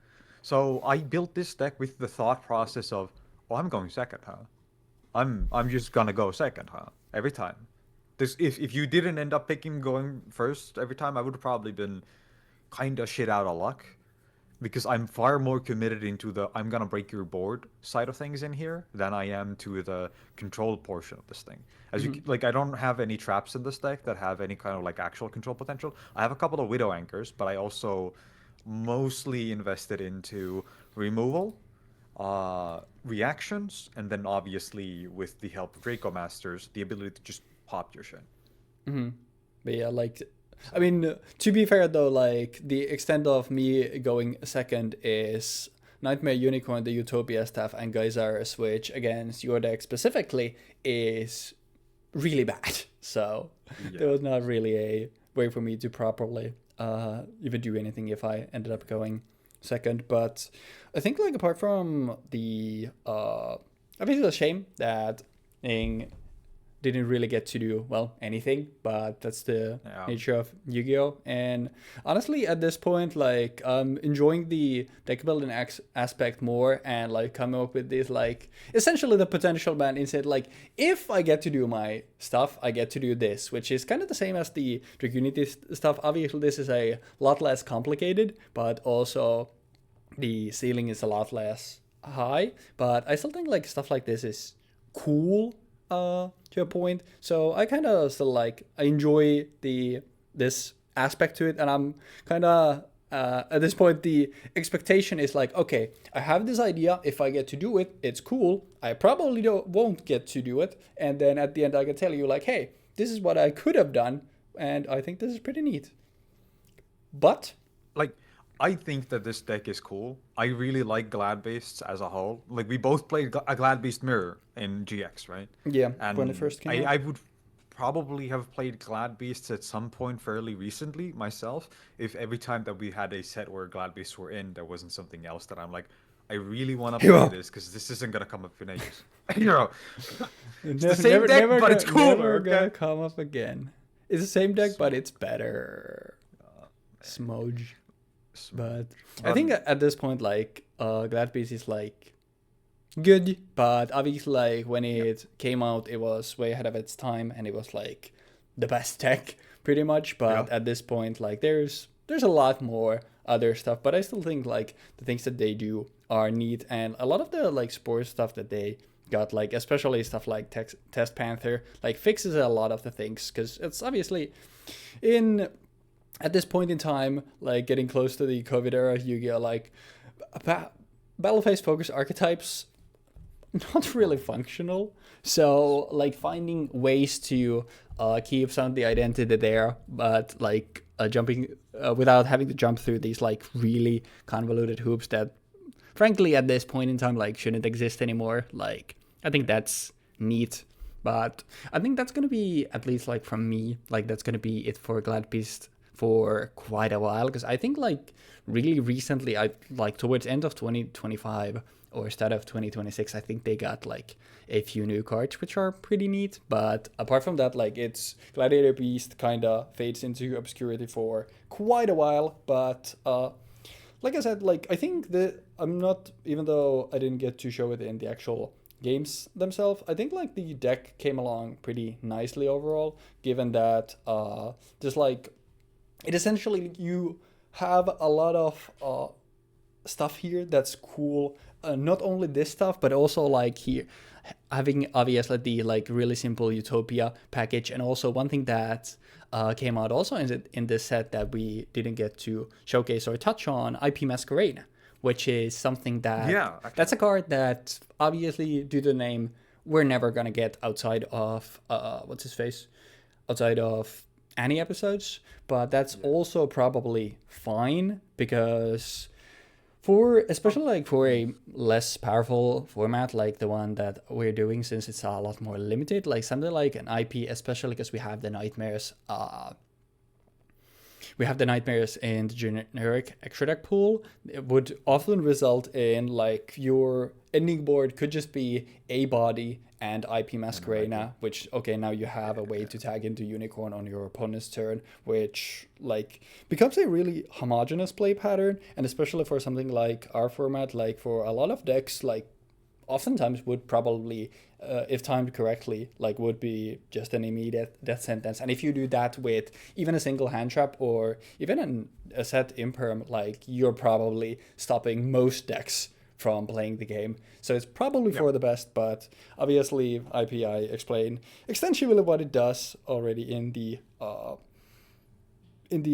So I built this deck with the thought process of, oh, I'm going second, huh? I'm just gonna go second, huh? Every time. This if you didn't end up picking going first every time, I would have probably been kind of shit out of luck, because I'm far more committed into the I'm gonna break your board side of things in here than I am to the control portion of this thing. As you like, I don't have any traps in this deck that have any kind of like actual control potential. I have a couple of Widow Anchors, but I also mostly invested into removal, reactions, and then obviously with the help of Draco Masters, the ability to just pop your shit. But yeah, like, I mean, to be fair though, like the extent of me going second is Nightmare Unicorn, the Utopia staff, and Geysaris, which against your deck specifically is really bad. So there was not really a way for me to properly even do anything if I ended up going second. But I think, like, apart from the I think it's a shame that Ing didn't really get to do, well, anything, but that's the nature of Yu-Gi-Oh! And honestly, at this point, like, I'm enjoying the deck building aspect more, and like coming up with this, like, essentially the potential man instead, like, if I get to do my stuff, I get to do this, which is kind of the same as the Dragunity stuff. Obviously, this is a lot less complicated, but also the ceiling is a lot less high, but I still think like stuff like this is cool. to a point. So I kind of still like, I enjoy this aspect to it, and I'm kind of at this point the expectation is like, okay, I have this idea. If I get to do it, it's cool. I probably won't get to do it, and then at the end I can tell you like, hey, this is what I could have done, and I think this is pretty neat. But Like, I think that this deck is cool. I really like Glad Beasts as a whole. Like, we both played a Glad Beast Mirror in GX, right? yeah, And when it first came out. I would probably have played Glad Beasts at some point fairly recently myself, if every time that we had a set where Glad Beasts were in, there wasn't something else that I'm like, I really want to play Hero. this because this isn't gonna come up in ages. Hero. It's the Never, same deck, never but it's cooler. Never gonna Okay? come up again. It's the same deck, but it's better. Smudge. But I think at this point, like, Glad Beast is like good, but obviously, like, when it came out, it was way ahead of its time, and it was like the best tech, pretty much. But Yeah. at this point, like, there's a lot more other stuff, but I still think like the things that they do are neat, and a lot of the like sports stuff that they got, like especially stuff like Test Panther, like fixes a lot of the things, because it's obviously in at this point in time, like getting close to the COVID era, you get like battle phase focus archetypes not really functional. So like finding ways to keep some of the identity there, but like jumping without having to jump through these like really convoluted hoops that frankly at this point in time like shouldn't exist anymore. Like I think that's neat. But I think that's gonna be, at least like from me, like that's gonna be it for Glad Beast for quite a while, because I think like really recently, I like towards end of 2025 or start of 2026, I think they got like a few new cards which are pretty neat. But apart from that, like it's Gladiator Beast kind of fades into obscurity for quite a while. But like I said, like I think that I'm not, even though I didn't get to show it in the actual games themselves, I think like the deck came along pretty nicely overall, given that just like it essentially, you have a lot of stuff here that's cool. Not only this stuff, but also like here having obviously the like really simple Utopia package, and also one thing that came out also in this set that we didn't get to showcase or touch on, IP Masquerade, which is something that that's a card that obviously due to the name we're never gonna get outside of what's his face, outside of any episodes. But that's also probably fine, because for especially like for a less powerful format like the one that we're doing, since it's a lot more limited, like something like an IP, especially because we have the nightmares in the generic extra deck pool, it would often result in like your ending board could just be a body and IP Masquerade, which okay, now you have a way to tag into Unicorn on your opponent's turn, which like becomes a really homogeneous play pattern. And especially for something like our format, like for a lot of decks, like oftentimes would probably if timed correctly, like would be just an immediate death sentence. And if you do that with even a single hand trap or even a set imperm, like you're probably stopping most decks from playing the game. So it's probably for the best, but obviously IPI explain extensively what it does already in the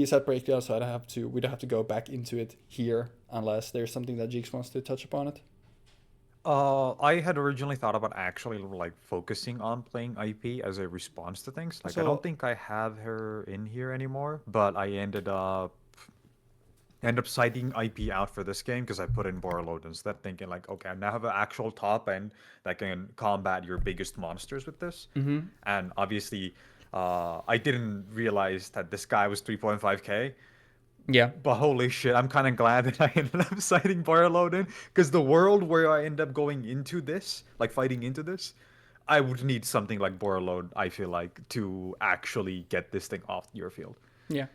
set breakdown, so we don't have to go back into it here unless there's something that Jeexx wants to touch upon it. I had originally thought about actually like focusing on playing IP as a response to things. Like I don't think I have her in here anymore, but I ended up citing IP out for this game because I put in Borreload instead, thinking like, okay, I now have an actual top end that can combat your biggest monsters with this. Mm-hmm. And obviously, I didn't realize that this guy was 3.5k. Yeah. But holy shit, I'm kind of glad that I ended up citing Borreload in, because the world where I end up going into this, like fighting into this, I would need something like Borreload, I feel like, to actually get this thing off your field. Yeah.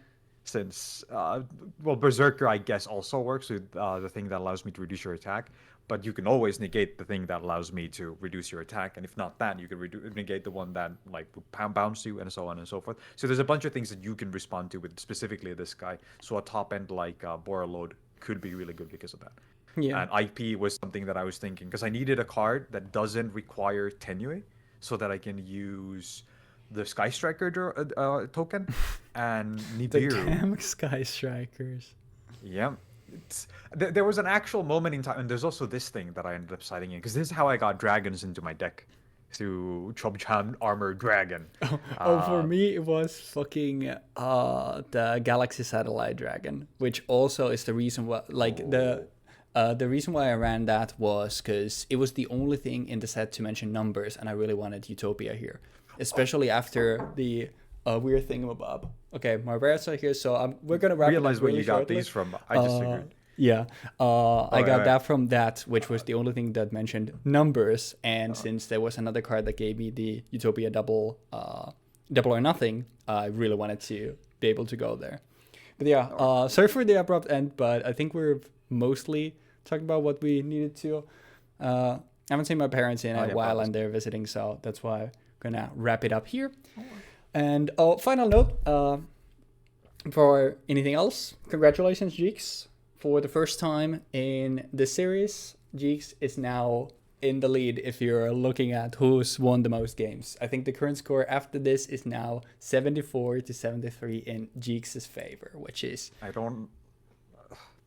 Since, well, Berserker, I guess, also works with the thing that allows me to reduce your attack, but you can always negate the thing that allows me to reduce your attack, and if not that, you can negate the one that, like, would bounce you, and so on and so forth. So there's a bunch of things that you can respond to with specifically this guy, so a top end like Borreload could be really good because of that. Yeah. And IP was something that I was thinking, because I needed a card that doesn't require Tenyi. so that I can use the Sky Striker token and The Nibiru. damn Sky Strikers. Yeah. There was an actual moment in time, and there's also this thing that I ended up siding in, because this is how I got dragons into my deck, through Chobchan Armor Dragon. For me, it was fucking the Galaxy Satellite Dragon, which also is the reason why, the reason why I ran that was because it was the only thing in the set to mention numbers, and I really wanted Utopia here, especially after the weird thingamabob. Okay, my rares are here, so we're gonna wrap Realize it up where really you got shortly. these from. I just figured. Yeah, I got right. that from that, which was the only thing that mentioned numbers. And since there was another card that gave me the Utopia double or nothing, I really wanted to be able to go there. But yeah, sorry for the abrupt end, but I think we're mostly talking about what we needed to. I haven't seen my parents in a while, and they're visiting, so that's why I'm gonna wrap it up here. And final note, before anything else, congratulations, Jeexx. For the first time in the series, Jeexx is now in the lead if you're looking at who's won the most games. I think the current score after this is now 74-73 in Jeexx's favor, which is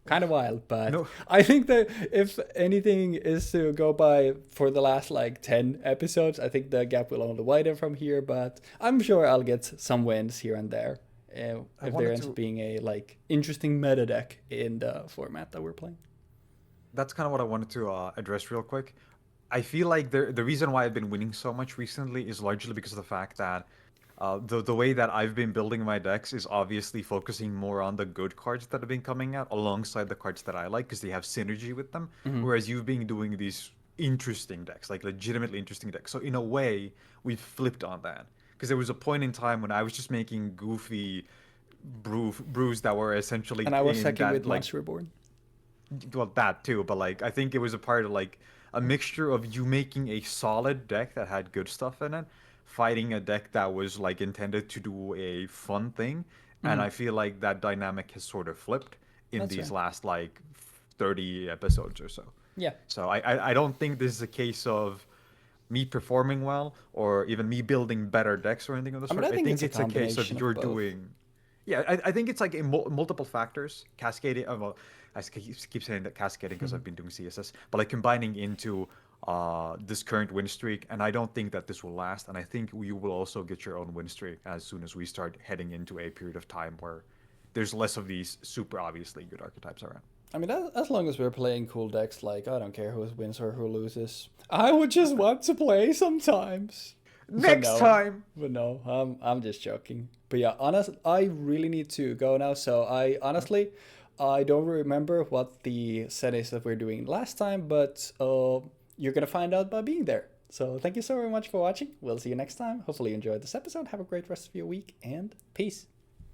kind of wild, but no. I think that if anything is to go by for the last 10 episodes, I think the gap will only widen from here, but I'm sure I'll get some wins here and there. If there ends up being a interesting meta deck in the format that we're playing. That's kind of what I wanted to address real quick. I feel like the reason why I've been winning so much recently is largely because of the fact that the way that I've been building my decks is obviously focusing more on the good cards that have been coming out alongside the cards that I like, because they have synergy with them. Mm-hmm. Whereas you've been doing these interesting decks, legitimately interesting decks. So in a way, we've flipped on that. Because there was a point in time when I was just making goofy brews that were essentially... And I was second with Monster Reborn. Well, that too, but I think it was a part of a mixture of you making a solid deck that had good stuff in it, fighting a deck that was intended to do a fun thing. Mm-hmm. And I feel like that dynamic has sort of flipped in these last 30 episodes or so. Yeah. So I don't think this is a case of me performing well or even me building better decks or anything of the sort. I think it's a case of you're doing... Yeah, I think it's multiple factors cascading. Well, I keep saying that cascading because I've been doing CSS, but combining into this current win streak, and I don't think that this will last. And I think you will also get your own win streak as soon as we start heading into a period of time where there's less of these super obviously good archetypes around. I mean, as long as we're playing cool decks, I don't care who wins or who loses. I would just want to play sometimes. Next time. But no, I'm just joking. But yeah, I really need to go now. So I don't remember what the set is that we're doing last time, but you're going to find out by being there. So thank you so very much for watching. We'll see you next time. Hopefully you enjoyed this episode. Have a great rest of your week, and peace.